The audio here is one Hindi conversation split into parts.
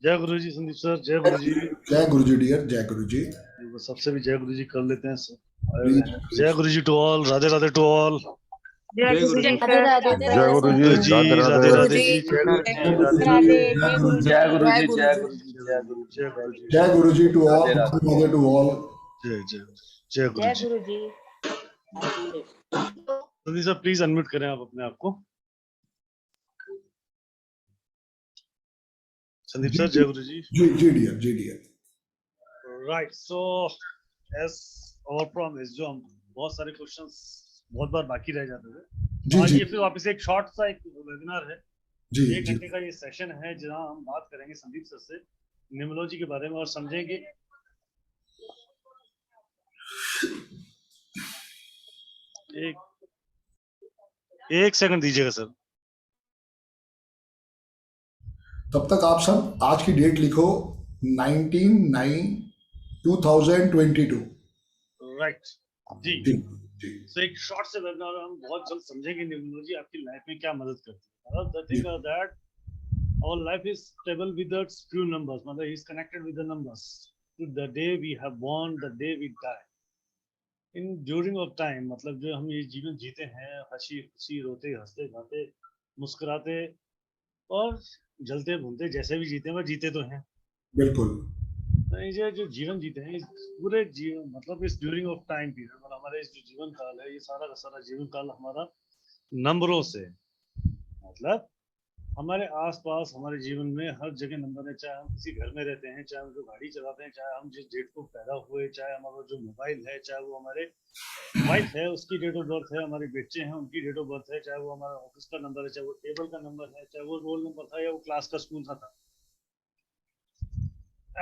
जय गुरु जी संदीप सर, जय गुरु जी। जय गुरु जी डियर, जय गुरु जी। सबसे भी जय गुरु जी कर लेते हैं सर। Please. जय गुरु जी to all, Radhe Radhe to all. जय गुरु जी राधे राधे जय गुरु जी, जी राधे राधे राधे। राधे जी, जय गुरु जी, राधे राधे, राधे। जय गुरु जी, जय गुरु जी, जय गुरु जी, जय गुरु जी, जय गुरु जी to all, Radhe to all. जय जय जय गुरु जी। गुरु जी। संदीप सर प्लीज अनम्यूट करें आप अपने आप को। संदीप सर, जय गुरु जी। जी डियर, जी dear. Right, so as our promise, जो हम बहुत सारे क्वेश्चंस बहुत बार बाकी रह जाते थे, जी आज जी ये फिर वापस एक शॉर्ट सा एक वेबिनार है। जी 1 जी घंटे का ये सेशन है जहां हम बात करेंगे संदीप सर से न्यूमरोलॉजी के बारे में और समझेंगे। एक सेकंड दीजिएगा सर। तब तक आप सब आज की डेट लिखो 19/9/2022। राइट जी। जी जी सो एक शॉर्ट से वेबिनार हम बहुत जल्द समझेंगे न्यूमरोलॉजी आपकी लाइफ में क्या मदद करती है। The thing that our life is stable with its few numbers, मतलब is connected with the numbers to the day we have born, the day we die. In during of time, मतलब जो हम ये जीवन जीते हैं, हंसी खुशी, रोते हंसते गाते मुस्कुराते और जलते भूनते जैसे भी जीते हैं, वह जीते तो हैं। बिल्कुल। तो ये जो जीवन जीते हैं, इस पूरे जीवन मतलब इस ड्यूरिंग ऑफ टाइम पीरियड, मतलब हमारे इस जो जीवन काल है, ये सारा का सारा जीवन काल हमारा नंबरों से, मतलब हमारे आसपास हमारे जीवन में हर जगह नंबर है। चाहे हम किसी घर में रहते हैं, चाहे हम जो गाड़ी चलाते हैं, चाहे हम जिस डेट को पैदा हुए, चाहे हमारा जो मोबाइल है, चाहे वो हमारे वाइफ है उसकी डेट ऑफ बर्थ है, हमारे बच्चे हैं उनकी डेट ऑफ बर्थ है, चाहे वो हमारा ऑफिस का नंबर है, चाहे वो टेबल का नंबर है, चाहे वो रोल नंबर था या वो क्लास का स्कूल था।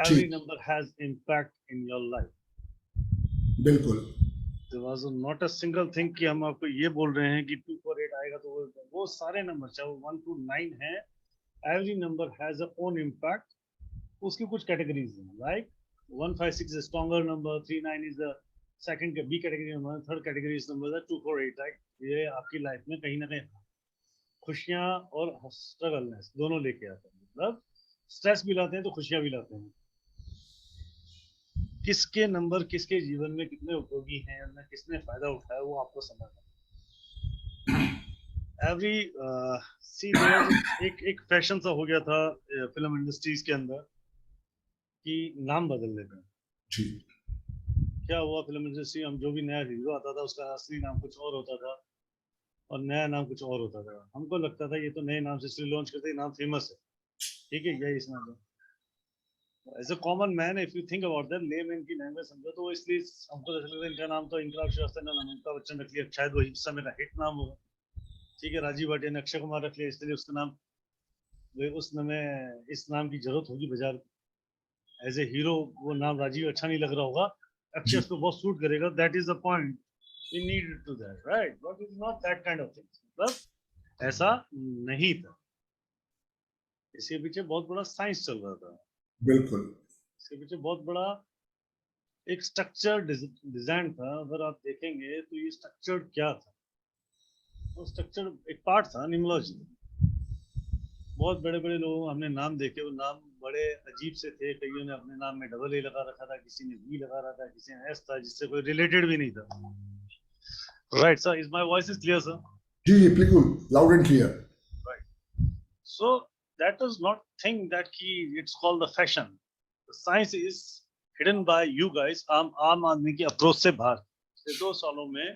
Every number has impact in your life. बिल्कुल। There was not a single thing कि हम आपको ये बोल रहे हैं कि 248 आएगा तो वो सारे नंबर चाहे वो 1 to 9 है, every number has a own impact। उसकी कुछ कैटेगरीज हैं, like 156 is a stronger number, 39 is the second B category number, third category number है 248। राइट, ये आपकी लाइफ में कहीं ना कहीं खुशियां और स्ट्रगलनेस दोनों लेके आते हैं, मतलब स्ट्रेस भी लाते हैं तो खुशियां भी लाते हैं। किसके नंबर किसके जीवन में कितने उपयोगी हैं, उनमें किसने फायदा उठाया, वो आपको समझना। एवरी सी एक फैशन सा हो गया था फिल्म इंडस्ट्रीज के अंदर कि नाम बदल लेते हैं। जी। क्या हुआ, फिल्म इंडस्ट्री हम जो भी नया हीरो आता था उसका असली नाम कुछ और होता था और नया नाम कुछ और होता था। हमको लगता था ये तो नए नाम से इसलिए लॉन्च करते, नाम फेमस है, ठीक है, यही इस नाम का। As a common man if you think about that, layman की लैंग्वेज समझो तो इसलिए हमको ऐसा लगता है इनका नाम तो इनकलाब श्रीवास्तव ने अमिताभ बच्चन रख लिया, शायद वही समय का हिट नाम होगा, ठीक है। राजीव भाटिया ने अक्षय कुमार रख लिया, इसलिए उसका नाम उस समय इस नाम की जरूरत होगी बाजार। एज ए हीरो वो नाम राजीव अच्छा नहीं लग रहा होगा, अक्षय उसको बहुत सूट करेगा, that is the point, we need to that, right, but is not that kind of things, मतलब ऐसा नहीं था। इसके पीछे बहुत बड़ा साइंस चल रहा था। बिल्कुल। इसके पीछे बहुत बड़ा एक स्ट्रक्चर डिजाइन था। अगर आप देखेंगे तो ये स्ट्रक्चर क्या था, वो स्ट्रक्चर एक पार्ट था न्यूमरोलॉजी। बहुत बड़े बड़े लोग हमने नाम देखे, वो नाम बड़े अजीब से थे। कईयों ने अपने नाम में डबल ए लगा रखा था, किसी ने वी लगा रखा था, किसी ने एस था जिससे कोई रिलेटेड भी नहीं था। Right sir, is my voice is clear sir? जी बिल्कुल, loud and clear. Right, so that is not thing that it's called the fashion. The science is hidden by you guys। आम आदमी की अप्रोच से बाहर। 2 सालों में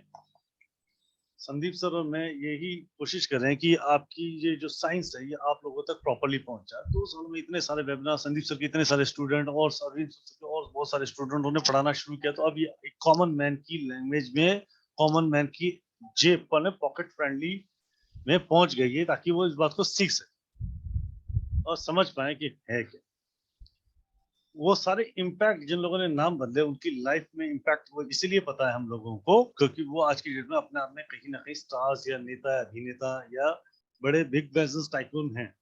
संदीप सर और मैं यही कोशिश कर रहे हैं कि आपकी ये जो साइंस है ये आप लोगों तक प्रॉपर्ली पहुंच जाए। 2 सालों में इतने सारे वेबिनार, संदीप सर के इतने सारे स्टूडेंट और बहुत सारे स्टूडेंटों ने पढ़ाना शुरू किया, तो अब ये एक कॉमन मैन की लैंग्वेज में, कॉमन मैन की जेब पर, पॉकेट फ्रेंडली में पहुंच गई है, ताकि वो इस बात को सीख सके और समझ पाए कि है क्या। वो सारे इम्पैक्ट जिन लोगों ने नाम बदले उनकी लाइफ में इम्पैक्ट वो इसलिए पता है हम लोगों को क्योंकि वो आज की डेट में अपने आप में कहीं ना कहीं स्टार्स या नेता, अभिनेता या बड़े बिग बिजनेस टाइकून हैं।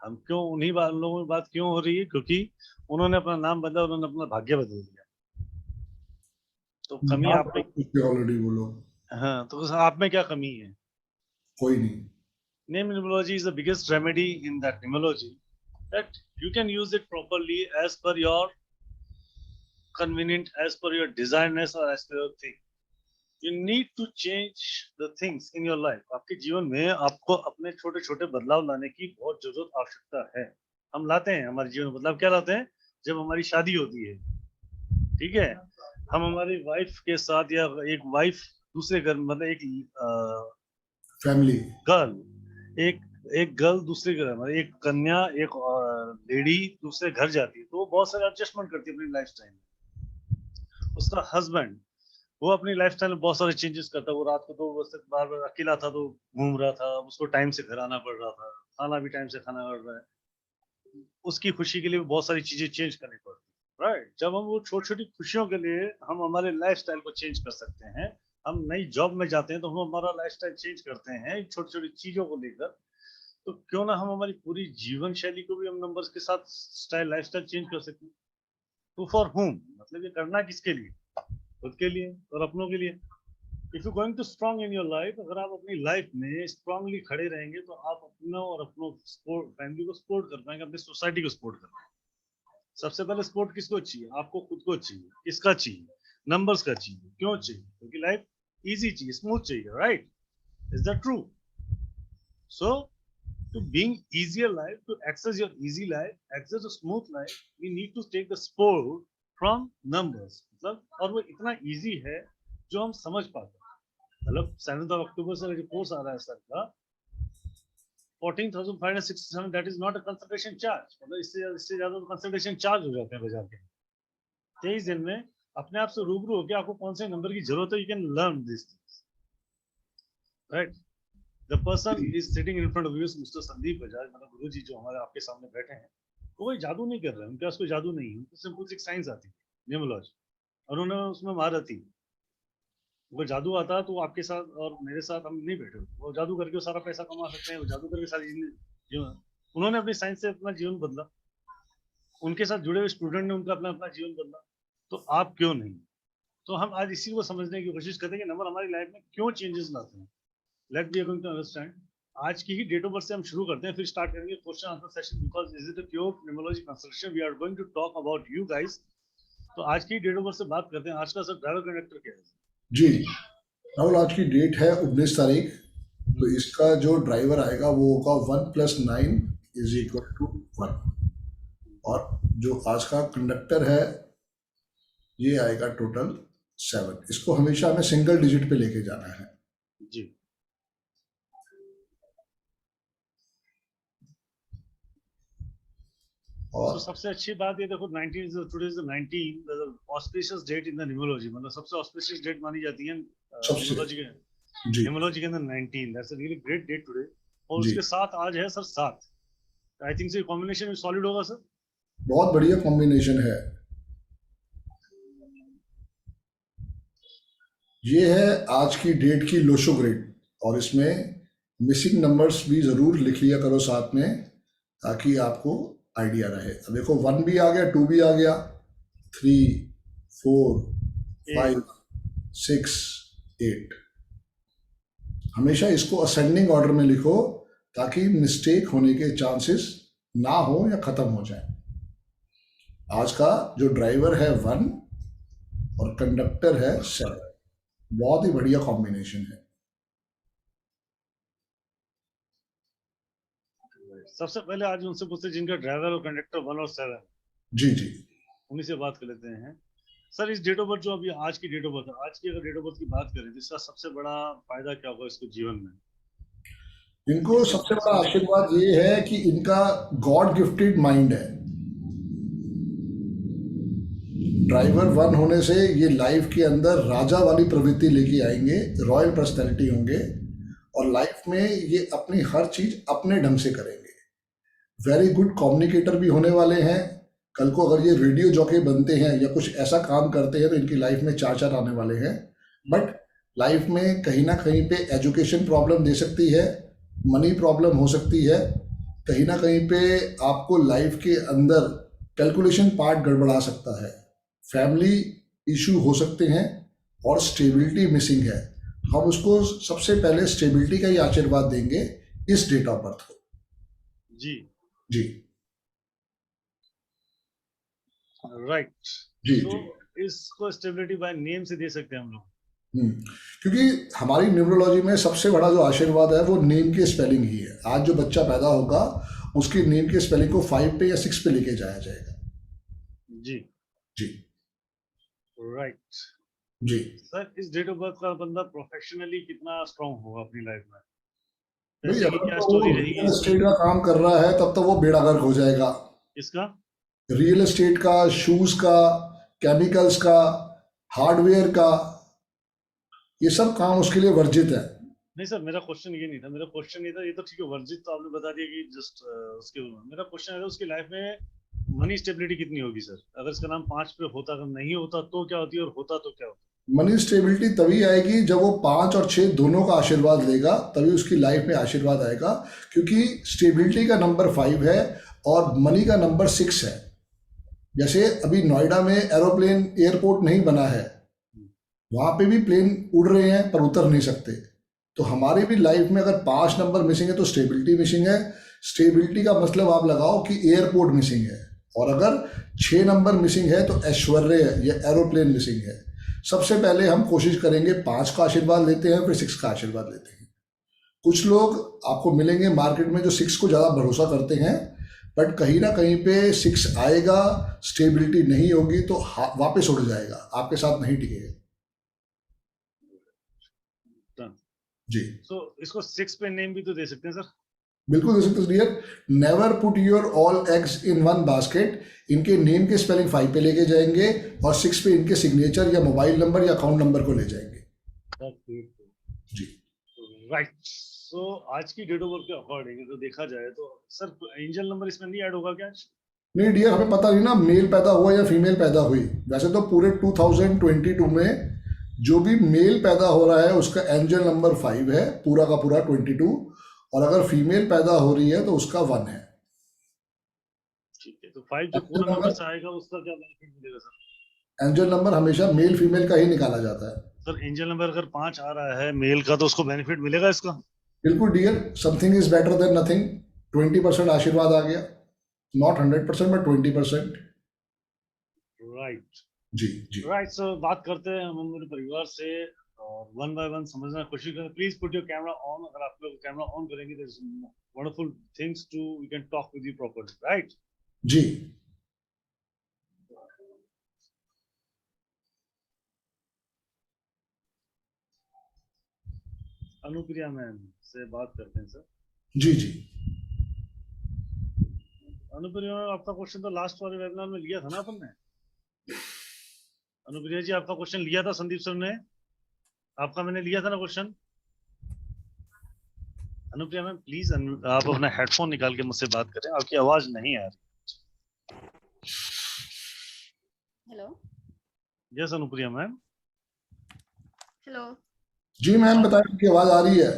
हम क्यों उन्हीं लोगों में बात क्यों हो रही है? क्योंकि उन्होंने अपना नाम बदला, उन्होंने अपना भाग्य बदल दिया। तो कमी आप में ऑलरेडी बोलो। हाँ, तो आप में क्या कमी है? कोई नहीं। Name numerology is the biggest remedy in that numerology, that you can use it properly as per your convenient, as per your desiredness or as per your thing. You need to change the things in your life. आपके जीवन में आपको अपने छोटे छोटे बदलाव लाने की बहुत जरूरत आवश्यकता है. हम लाते हैं हमारे जीवन में बदलाव. क्या लाते हैं? जब हमारी शादी होती है, ठीक है, हम हमारी वाइफ के साथ या एक वाइफ दूसरे घर, मतलब एक फैमिली, एक गर्ल दूसरे घर, मतलब एक कन्या, एक लेडी दूसरे घर जाती है, तो वो बहुत सारे एडजस्टमेंट करती है अपनी लाइफस्टाइल में. उसका हस्बैंड, वो अपनी लाइफस्टाइल में बहुत सारे चेंजेस करता है. वो रात को तो बस बार बार अकेला था तो घूम रहा था, उसको टाइम से घर आना पड़ रहा था, खाना भी टाइम से खाना पड़ रहा है. उसकी खुशी के लिए बहुत सारी चीजें चेंज करनी पड़ती है, राइट. जब हम वो छोटी छोटी खुशियों के लिए हम हमारे लाइफस्टाइल को चेंज कर सकते हैं. हम नई जॉब में जाते हैं तो हम हमारा लाइफस्टाइल चेंज करते हैं छोटी छोटी चीजों को लेकर. तो क्यों ना हम हमारी पूरी जीवन शैली को भी हम नंबर्स के साथ स्टाइल लाइफस्टाइल चेंज कर सकते हैं. तो फॉर होम, मतलब ये करना किसके लिए? खुद के लिए और अपनों के लिए. If you going to strong in your life, अगर आप अपनी लाइफ में स्ट्रांगली खड़े रहेंगे तो आप अपनों और अपनों फैमिली को सपोर्ट कर पाएंगे, अपनी सोसाइटी को सपोर्ट कर पाएंगे. सबसे पहले सपोर्ट किसको चाहिए? आपको खुद को चाहिए. किसका चाहिए? नंबर्स का चाहिए. क्यों चाहिए? क्योंकि लाइफ इजी चाहिए, स्मूथ चाहिए, right? Is that true? So to being easier life, to access your easy life, access a smooth life, we need to take the support from numbers. मतलब, और वो इतना easy है जो हम समझ पाते हैं. मतलब 7th of October से जो कोर्स आ रहा है सर का 14,567, that is not a consultation charge. मतलब इससे ज्यादा तो कंसल्टेशन चार्ज हो जाते हैं बाजार के. 23 दिन में अपने आप से रूबरू होकर आपको कौन से नंबर की जरूरत है, you can learn these things, right? The person is sitting in front of you, Mr. Sandeep Bajaj, मतलब गुरु जी जो हमारे आपके सामने बैठे हैं, वो कोई जादू नहीं कर रहे हैं. उनके पास कोई जादू नहीं है. उनको सिंपल सी साइंस आती है, न्यूमरोलॉजी, और उन्होंने उसमें महारत थी. वो जादू आता तो आपके साथ और मेरे साथ हम नहीं बैठे. वो जादू करके वो सारा पैसा कमा सकते हैं, वो जादू करके सारी जीवन, उन्होंने अपनी साइंस से अपना जीवन बदला. उनके साथ जुड़े हुए स्टूडेंट ने उनका अपना अपना जीवन बदला. तो आप क्यों नहीं? तो हम आज इसी को समझने की कोशिश करते हैं कि नंबर हमारी लाइफ में क्यों चेंजेस लाते हैं. Let be going to understand. आज की ही डेट ऑफ बर्थ से हम शुरू करते हैं, फिर स्टार्ट करेंगे question answer session. Because is it a pure numerology consultation, we are going to talk about you guys. तो आज की डेट ऑफ बर्थ से बात करते हैं. आज का सर ड्राइवर कंडक्टर क्या है? जी राहुल, आज की डेट है 19 तारीख. तो इसका जो ड्राइवर आएगा वो होगा 1 + 9 = 1. और जो आज का कंडक्टर है ये आएगा टोटल 7. इसको हमेशा हमें सिंगल डिजिट पे लेके जाना है. जी. और तो सबसे अच्छी बात ये देखो, 19 is today is the 19, the auspicious date in the numerology. मतलब सबसे auspicious date मानी जाती है numerology के. जी numerology के अंदर 19, that's a really great date today. और जी. उसके साथ आज है सर 7. आई थिंक से कॉम्बिनेशन में सॉलिड होगा सर. बहुत बढ़िया कॉम्बिनेशन है. ये है आज की डेट की लोशो ग्रेड. और इसमें मिसिंग नंबर्स भी जरूर लिख लिया करो साथ में, ताकि आपको आइडिया रहे. अब देखो 1 भी आ गया, 2 भी आ गया, 3, 4, 5, 6, 8. हमेशा इसको असेंडिंग ऑर्डर में लिखो ताकि मिस्टेक होने के चांसेस ना हो या खत्म हो जाए. आज का जो ड्राइवर है 1 और कंडक्टर है 7. बहुत ही बढ़िया कॉम्बिनेशन है. सबसे पहले आज उनसे पूछते हैं जिनका ड्राइवर और कंडक्टर 1 और 7. जी जी. उन्हीं से बात कर लेते हैं. सर इस डेट ऑफ बर्थ जो अभी आज की डेट ऑफ बर्थ है, आज की अगर डेट ऑफ बर्थ की बात करें तो इसका सबसे बड़ा फायदा क्या होगा इसको जीवन में? इनको सबसे बड़ा आशीर्वाद ये है कि इनका गॉड गिफ्टेड माइंड है. ड्राइवर 1 होने से ये लाइफ के अंदर राजा वाली प्रवृत्ति लेके आएंगे, रॉयल पर्सनैलिटी होंगे, और लाइफ में ये अपनी हर चीज अपने ढंग से करेंगे. वेरी गुड कम्युनिकेटर भी होने वाले हैं. कल को अगर ये रेडियो जॉकी बनते हैं या कुछ ऐसा काम करते हैं तो इनकी लाइफ में 4 आने वाले हैं. बट लाइफ में कहीं ना कहीं पे एजुकेशन प्रॉब्लम दे सकती है, मनी प्रॉब्लम हो सकती है, कहीं ना कहीं पे आपको लाइफ के अंदर कैलकुलेशन पार्ट गड़बड़ा सकता है, फैमिली इशू हो सकते हैं, और स्टेबिलिटी मिसिंग है. हम उसको सबसे पहले स्टेबिलिटी का ही आशीर्वाद देंगे इस डेट ऑफ बर्थ को. जी जी. राइट। जी तो जी। इसको स्टेबिलिटी बाय नेम से दे सकते हैं हम लोग। क्योंकि हमारी न्यूमरोलॉजी में सबसे बड़ा जो आशीर्वाद है वो नेम की स्पेलिंग ही है। आज जो बच्चा पैदा होगा उसकी नेम की स्पेलिंग को 5 पे या 6 पे लेके जाया जाएगा। जी जी राइट। जी। सर इस डेट ऑफ बर्थ का बंदा प्रोफेशनली कितना स्ट्रांग होगा अपनी लाइफ में? भाई पैसे की अगर क्या तो वो स्टोरी रहेगी रियल इसकी? एस्टेट का काम कर रहा है तब तो वो बेड़ा गर्क हो जाएगा। इसका रियल एस्टेट का, शूज का, केमिकल्स का, हार्डवेयर का, ये सब काम उसके लिए वर्जित है। नहीं सर, मेरा क्वेश्चन ये नहीं था। मेरा क्वेश्चन ये था, ये तो ठीक है वर्जित तो आपने बता दिया कि जस्ट उसके मेरा क्वेश्चन है उसकी लाइफ में मनी स्टेबिलिटी कितनी होगी सर? अगर इसका नाम 5 पे होता, अगर नहीं होता तो क्या होती, और होता तो क्या होता? मनी स्टेबिलिटी तभी आएगी जब वो 5 और 6 दोनों का आशीर्वाद लेगा, तभी उसकी लाइफ में आशीर्वाद आएगा। क्योंकि स्टेबिलिटी का नंबर 5 है और मनी का नंबर 6 है। जैसे अभी नोएडा में एरोप्लेन एयरपोर्ट नहीं बना है, वहां पे भी प्लेन उड़ रहे हैं पर उतर नहीं सकते। तो हमारी भी लाइफ में अगर 5 नंबर मिसिंग है तो स्टेबिलिटी मिसिंग है। स्टेबिलिटी का मतलब आप लगाओ कि एयरपोर्ट मिसिंग है, और अगर 6 नंबर मिसिंग है तो ऐश्वर्य या एरोप्लेन मिसिंग है। सबसे पहले हम कोशिश करेंगे 5 का आशीर्वाद लेते हैं, फिर 6 का आशीर्वाद लेते हैं। कुछ लोग आपको मिलेंगे मार्केट में जो 6 को ज़्यादा भरोसा करते हैं, बट कहीं ना कहीं पे 6 आएगा, स्टेबिलिटी नहीं होगी तो वापस उड़ जाएगा, आपके साथ नहीं टिकेगा। जी सो इसको 6 पे नेम भी तो दे सकते हैं सर? बिल्कुल दे सकते हैं dear. Never put your all eggs in one basket. इनके नेम के स्पेलिंग 5 पे लेके जाएंगे और 6 पे इनके सिग्नेचर या मोबाइल नंबर या अकाउंट नंबर को ले जाएंगे। जी राइट। सो आज की डेट ऑफ बर्थ के अकॉर्डिंग तो देखा जाए तो सर एंजल नंबर इसमें नहीं ऐड होगा क्या आज? नहीं डियर, हमें पता नहीं ना मेल पैदा हुआ या फीमेल पैदा हुई। वैसे तो पूरे 2022 में जो भी मेल पैदा हो रहा है उसका एंजल नंबर 5 है, पूरा का पूरा 22, और अगर फीमेल पैदा हो रही है तो उसका 1 है। ठीक है, तो 5 जो पूरा नंबर से आएगा उसका क्या बेनिफिट मिलेगा सर? एंजल नंबर हमेशा मेल फीमेल का ही निकाला जाता है। सर एंजल नंबर अगर 5 आ रहा है मेल का तो उसको बेनिफिट मिलेगा इसका? बिल्कुल dear, something is better than nothing. 20% आशीर्वाद आ गया, नॉट 100% बट 20%। राइट जी जी। राइट। सो बात करते हैं हम अपने परिवार से और वन बाय वन समझने की कोशिश करें। Please put your camera on. अगर आप लोग कैमरा ऑन करेंगे there is wonderful things to we can talk with you properly, right? जी अनुप्रिया मैम से बात करते हैं सर। जी जी। अनुप्रिया मैम, आपका क्वेश्चन तो लास्ट वाले वेबिनार में लिया था ना अपन ने? अनुप्रिया जी, आपका क्वेश्चन लिया था संदीप सर ने? आपका मैंने लिया था ना क्वेश्चन? अनुप्रिया मैम प्लीज आप अपना हेडफोन निकाल के मुझसे बात करें, आपकी आवाज नहीं आ रही। Hello. Yes Anupriya ma'am. Hello. जी मैम बताएं, आपकी आवाज आ रही है।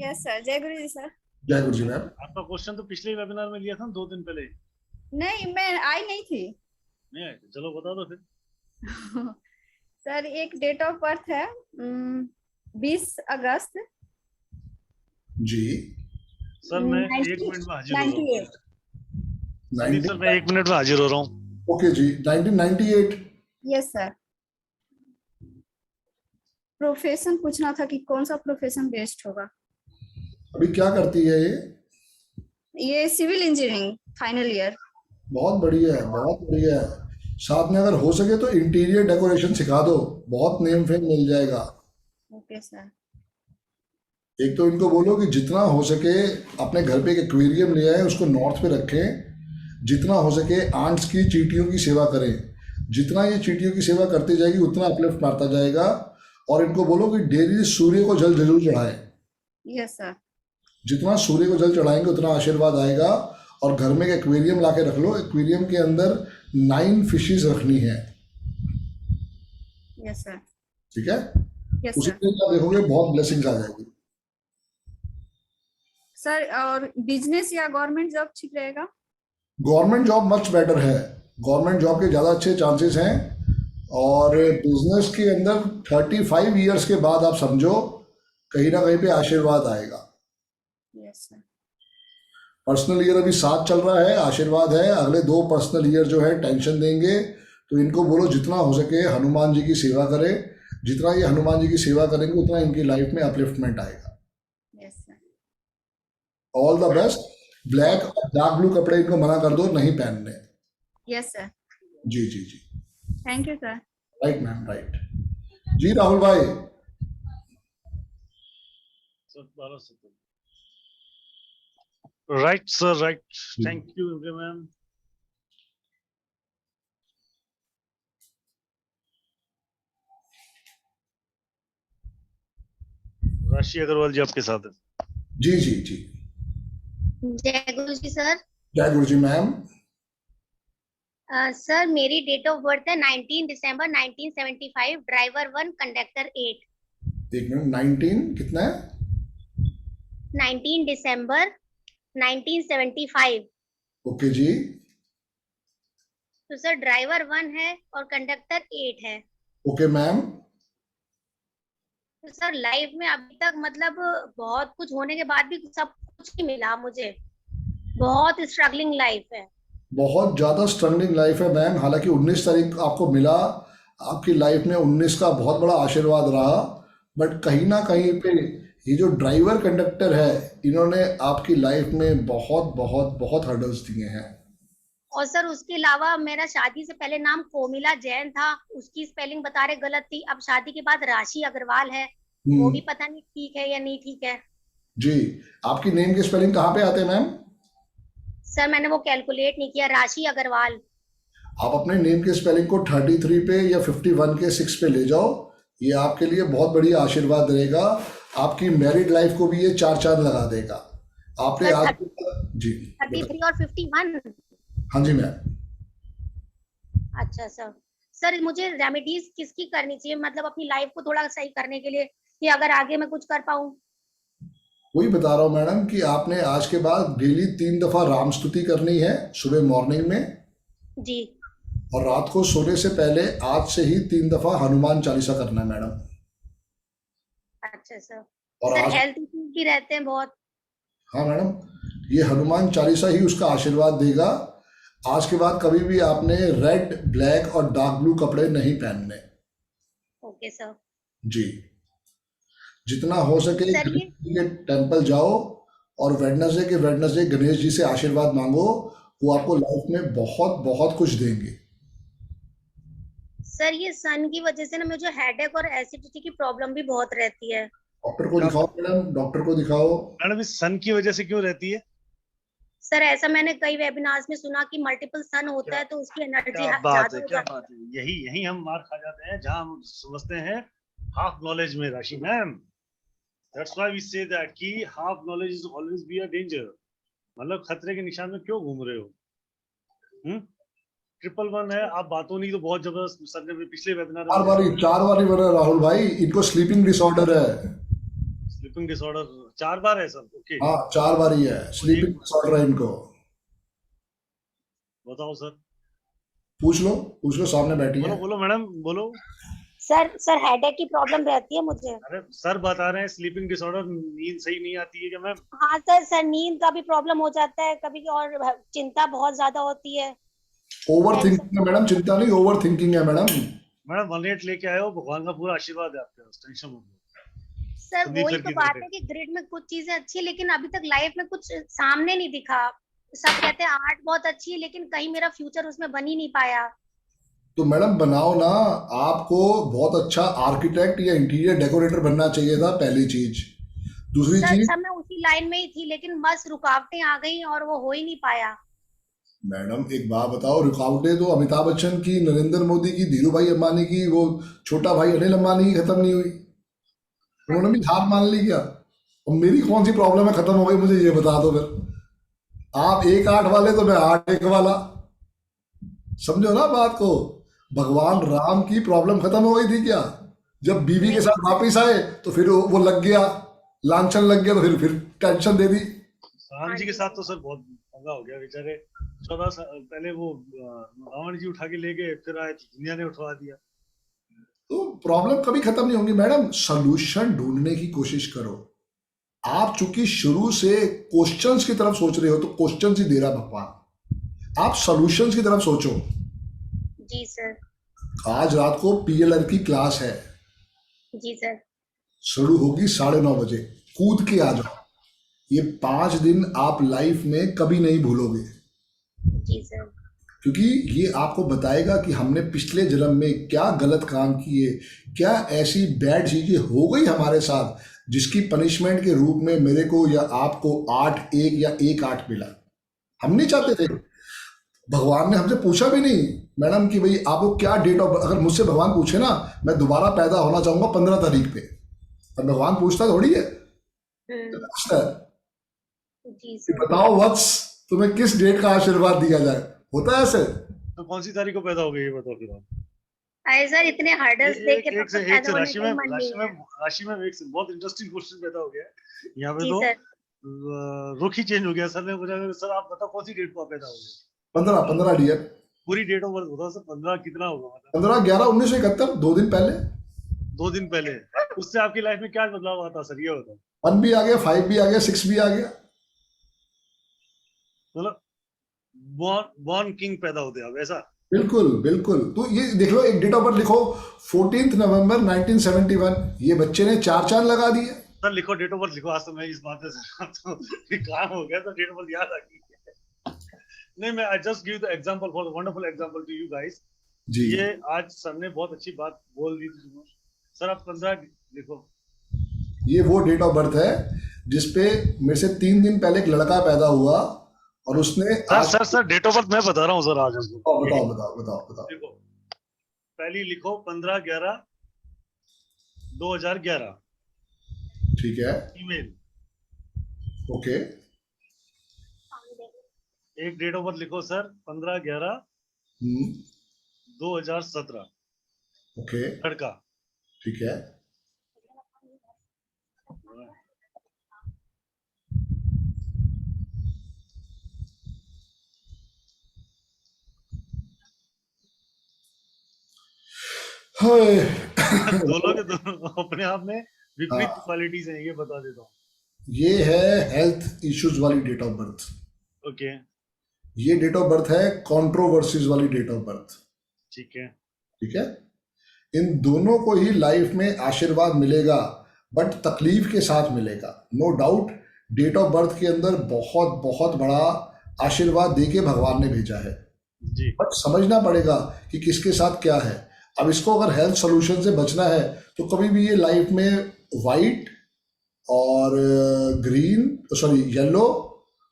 यस सर, जय गुरु जी सर। जय गुरु जी मैम। आपका क्वेश्चन तो पिछले वेबिनार में लिया था ना 2 दिन पहले? नहीं, मैं आई नहीं थी। नहीं आए थे? चलो बता दो फिर। सर एक डेट ऑफ बर्थ है 20 अगस्त जी। सर मैं 1 मिनट में हाजिर हो रहा हूँ। 98। सर मैं 1 मिनट में हाजिर हो रहा हूँ। ओके जी, 1998। Yes sir. प्रोफेशन पूछना था कि कौन सा प्रोफेशन बेस्ट होगा। अभी क्या करती है ये? ये सिविल इंजीनियरिंग फाइनल ईयर। बहुत बढ़िया है, बहुत बढ़िया है। साथ में अगर हो सके तो इंटीरियर डेकोरेशन सिखा दो, बहुत नेम फेम मिल जाएगा। Okay sir. एक तो इनको बोलो कि जितना हो सके अपने घर पे एक एक्वेरियम ले आए, उसको नॉर्थ पे रखें। जितना हो सके आंट्स की, चींटियों की सेवा करें। जितना ये चींटियों की सेवा करती जाएगी उतना अपलिफ्ट मारता जाएगा। और इनको बोलो कि डेली सूर्य को जल जरूर चढ़ाएं। Yes sir. जितना सूर्य को जल चढ़ाएंगे उतना आशीर्वाद आएगा। और घर में एक एक्वेरियम ला के रख लो, एक्वेरियम के अंदर 9 फिशेज रखनी है। Yes sir. ठीक है, यस उसी सर। दिन आप देखोगे बहुत ब्लेसिंग्स आ जाएगी। सर और बिजनेस या गवर्नमेंट जॉब ठीक रहेगा? गवर्नमेंट जॉब मच बेटर है, गवर्नमेंट जॉब के ज़्यादा अच्छे चांसेस हैं। और बिजनेस के अंदर 35 ईयर्स के बाद आप समझो कहीं ना कहीं पे आशीर्वाद आएगा। Yes sir. पर्सनल ईयर अभी 7 चल रहा है, आशीर्वाद है। अगले 2 पर्सनल ईयर जो है टेंशन देंगे, तो इनको बोलो जितना हो सके हनुमान जी की सेवा करें, जितना ये हनुमान जी की सेवा करेंगे उतना इनकी लाइफ में अपलिफ्टमेंट आएगा। Yes sir. All the best. Black और डार्क ब्लू कपड़े इनको मना कर दो, नहीं पहनने। Yes sir. जी जी जी, thank you sir. Right ma'am, right. जी राहुल भाई। Sir 12 right sir, right. जी। Thank you ma'am. Rashi Agarwal जी आपके साथ है। जी जी जी, जय गुरु जी सर। जय गुरु जी मैम। सर मेरी डेट ऑफ बर्थ है 19 दिसंबर 1975, ड्राइवर 1 कंडक्टर 8। एक मिनट, 19 कितना है? 19 दिसंबर 1975। ओके जी। तो सर ड्राइवर 1 है और कंडक्टर 8 है। Okay ma'am. तो सर लाइफ में अभी तक मतलब बहुत कुछ होने के बाद भी सब कुछ नहीं मिला मुझे, बहुत स्ट्रगलिंग लाइफ है। बहुत ज़्यादा स्ट्रगलिंग लाइफ है मैम। हालांकि 19 तारीख आपको मिला, आपकी लाइफ में 19 का बहुत बड़ा आशीर्वाद रहा, बट कहीं ना कहीं पे ये जो ड्राइवर कंडक्टर है, इन्होंने आपकी लाइफ में बहुत बहुत बहुत हर्डल्स दिए हैं। और सर उसके अलावा मेरा शादी से पहले नाम कोमिला जैन था, उसकी स्पेलिंग बता रहे गलत थी। अब शादी के बाद राशि अग्रवाल है, वो भी पता नहीं ठीक है या नहीं ठीक है। जी, आपकी नेम के स्पेलिंग कहाँ पे आते हैं मैम? सर मैंने वो कैलकुलेट नहीं किया, राशि अग्रवाल। आप अपने नेम के स्पेलिंग को 33 पे या 51 के 6 पे ले जाओ, ये आपके लिए बहुत बड़ी आशीर्वाद रहेगा। आपकी मैरिड लाइफ को भी ये 4 चांद लगा देगा। आपने आज जी 33 और 51। हाँ जी मैम। अच्छा सर। सर मुझे रेमेडीज किसकी करनी चाहिए, मतलब अपनी लाइफ को थोड़ा सही करने के लिए, कि अगर आगे मैं कुछ कर पाऊँ? वही बता रहा हूँ मैडम कि आपने आज के बाद डेली 3 दफा राम स्तुति करनी है, सुबह मॉर्निंग में जी। और रात को सोने से पहले आज से ही 3 दफा हनुमान चालीसा करना है मैडम। अच्छा सर। और सर आज हेल्थ इश्यूज भी रहते हैं बहुत। हाँ मैडम, ये हनुमान चालीसा ही उसका आशीर्वाद देगा। आज के बाद कभी भी आपने रेड, ब्लैक और डार्क ब्लू कपड़े नहीं पहनने। Okay sir. जी, जितना हो सके सर गणेश जी के टेम्पल जाओ और वेडनेसडे गणेश जी से आशीर्वाद मांगो, वो आपको लाइफ में बहुत बहुत कुछ देंगे। सर ये सन की वजह से ना मुझे हेडेक और एसिडिटी की प्रॉब्लम भी बहुत रहती है। डॉक्टर को दिखाओ मैडम, डॉक्टर को दिखाओ। मैडम इस सन की वजह से क्यों रहती है? सर ऐसा मैंने कई वेबिनार्स में सुना कि मल्टीपल सन होता है तो उसकी एनर्जी क्या ज्यादा बात है, हो क्या जाती बात है। यही यही हम मार खा जाते हैं, जहां हम समझते हैं हाफ नॉलेज में। Rashi ma'am, that's why we say that कि half knowledge is always be a danger. मतलब खतरे के निशान में क्यों घूम रहे हो? 111 है, आप बातों नहीं तो बहुत जबरदस्त। सर ने पिछले वेबिनार में 4 बारी बना राहुल भाई, इनको स्लीपिंग डिसऑर्डर है। स्लीपिंग डिसऑर्डर 4 बार है सर। ओके, हाँ 4 बारी है, स्लीपिंग डिसऑर्डर है इनको। बताओ सर। पूछ लो सामने बैठी बोलो है। बोलो मैडम बोलो। सर हेडेक की प्रॉब्लम रहती है मुझे। अरे सर बता रहे हैं स्लीपिंग डिसऑर्डर, नींद सही नहीं आती है क्या मैम? हाँ सर नींद का भी प्रॉब्लम हो जाता है कभी, और चिंता बहुत ज्यादा होती है। ओवर थिंकिंग है मैडम, चिंता नहीं, ओवर थिंकिंग है मैडम। मैडम 18 लेके आए हो, भगवान का पूरा आशीर्वाद है आपके पास, टेंशन मत लो। सर संदीप वही सर तो की बात तरफ है कि ग्रिड में कुछ चीजें अच्छी है लेकिन अभी तक लाइफ में कुछ सामने नहीं दिखा। सब कहते हैं आर्ट बहुत अच्छी है लेकिन कहीं मेरा फ्यूचर उसमें बन ही नहीं पाया। तो मैडम बनाओ ना, आपको बहुत अच्छा आर्किटेक्ट या इंटीरियर डेकोरेटर बनना चाहिए था, पहली चीज। दूसरी चीज सर मैं उसी लाइन में ही थी लेकिन बस रुकावटें आ गई और वो हो ही नहीं पाया। मैडम एक बात बताओ, रुकावटें तो अमिताभ बच्चन की, नरेंद्र मोदी की, धीरू भाई अंबानी की, वो छोटा भाई अनिल अंबानी की खत्म नहीं हुई? उन्होंने भी हार मान ली क्या? और मेरी कौन सी प्रॉब्लम है खत्म हो गई, मुझे ये बता दो फिर। आप 1-8 वाले तो मैं 8-1 वाला, समझो ना बात को। भगवान राम की प्रॉब्लम खत्म हो गई थी क्या? जब बीवी के साथ वापिस आए तो फिर वो लग गया, लांछन लग गया, तो फिर टेंशन दे दी। राम जी के साथ तो सर बहुत पंगा हो गया बेचारे। 14 साल पहले वो रावण जी उठा के ले गए, फिर आए तो दुनिया ने उठवा दिया। तो प्रॉब्लम कभी खत्म नहीं होंगी मैडम, सोल्यूशन ढूंढने की कोशिश करो। आप चूंकि शुरू से क्वेश्चंस की तरफ सोच रहे हो तो क्वेश्चंस ही दे रहा भगवान। आप सॉल्यूशंस की तरफ सोचो। जी सर। आज रात को PLR की क्लास है, जी सर। शुरू होगी 9:30 बजे। कूद के आ जाओ। ये 5 दिन आप लाइफ में कभी नहीं भूलोगे, जी सर। क्योंकि ये आपको बताएगा कि हमने पिछले जन्म में क्या गलत काम किए, क्या ऐसी बैड चीजें हो गई हमारे साथ जिसकी पनिशमेंट के रूप में मेरे को या आपको 8-1 या 1-8 मिला। हम नहीं चाहते थे। भगवान ने हमसे पूछा भी नहीं मैडम कि भाई आपको क्या डेट ऑफ, अगर मुझसे भगवान पूछे ना मैं दोबारा पैदा होना चाहूंगा 15 तारीख पे, तो भगवान पूछता थोड़ी है। पूछता है जी कि सर। बताओ वत्स तुम्हें किस डेट का आशीर्वाद दिया जाए, होता है ऐसे। तो कौन सी तारीख को पैदा हो गई ये बताओ फिर आप। अरे सर इतने हार्डल्स देख के एक से पैदा होने राशि का ही में मन नहीं है। राशि में एक से बहुत इंटरेस्टिंग क्वेश्चन पैदा हो गया है यहाँ पे। जी तो सर। रुख ही चेंज हो गया। सर ने पूछा सर आप बताओ कौन सी डेट को आप पैदा हो गए। 15 डियर, पूरी डेट ऑफ बर्थ बताओ सर। 15 कितना होगा मतलब 15/11/1971, 2 दिन पहले। 2 दिन पहले। उससे आपकी लाइफ में क्या बदलाव आता सर ये बताओ। 1 भी आ गया, 5 भी आ गया, 6 भी आ गया। मतलब बॉर्न किंग पैदा होते आप ऐसा। बिल्कुल बिल्कुल। तो ये देख लो, एक डेट ऑफ बर्थ लिखो 14 नवंबर 1971। ये बच्चे ने 4 चांद लगा दिए। सर लिखो डेट ऑफ बर्थ लिखो। आज तो मैं इस बात से तो काम हो गया तो डेट ऑफ बर्थ याद आ गई। नहीं मैं I just give the example for the wonderful example to you guys. जी ये आज सर ने बहुत अच्छी बात बोल दी थी। सर आप 15 लिखो। ये वो डेट ऑफ बर्थ है जिसपे मेरे से 3 दिन पहले एक लड़का पैदा हुआ और उसने सर डेट ऑफ बर्थ मैं बता रहा हूँ सर आज हमको। बताओ बताओ बताओ बताओ। देखो पहली लिखो 15/11/2011। ठीक है, ईमेल। ओके। एक डेट ऑफ बर्थ लिखो सर 15/11/2017। ओके, लड़का। ठीक है। दोनों के दोनों अपने आप में विपरीत क्वालिटीज हैं ये बता देता हूँ। ये है हेल्थ इश्यूज वाली डेट ऑफ बर्थ। ओके ये डेट ऑफ बर्थ है कंट्रोवर्सीज वाली डेट ऑफ बर्थ। ठीक है। ठीक है, इन दोनों को ही लाइफ में आशीर्वाद मिलेगा, बट तकलीफ के साथ मिलेगा, no doubt. Date of birth के अंदर बहुत बहुत बड़ा आशीर्वाद देके भगवान ने भेजा है, जी। बट समझना पड़ेगा कि किसके साथ क्या है। अब इसको अगर हेल्थ सोल्यूशन से बचना है तो कभी भी ये लाइफ में वाइट और ग्रीन, सॉरी येलो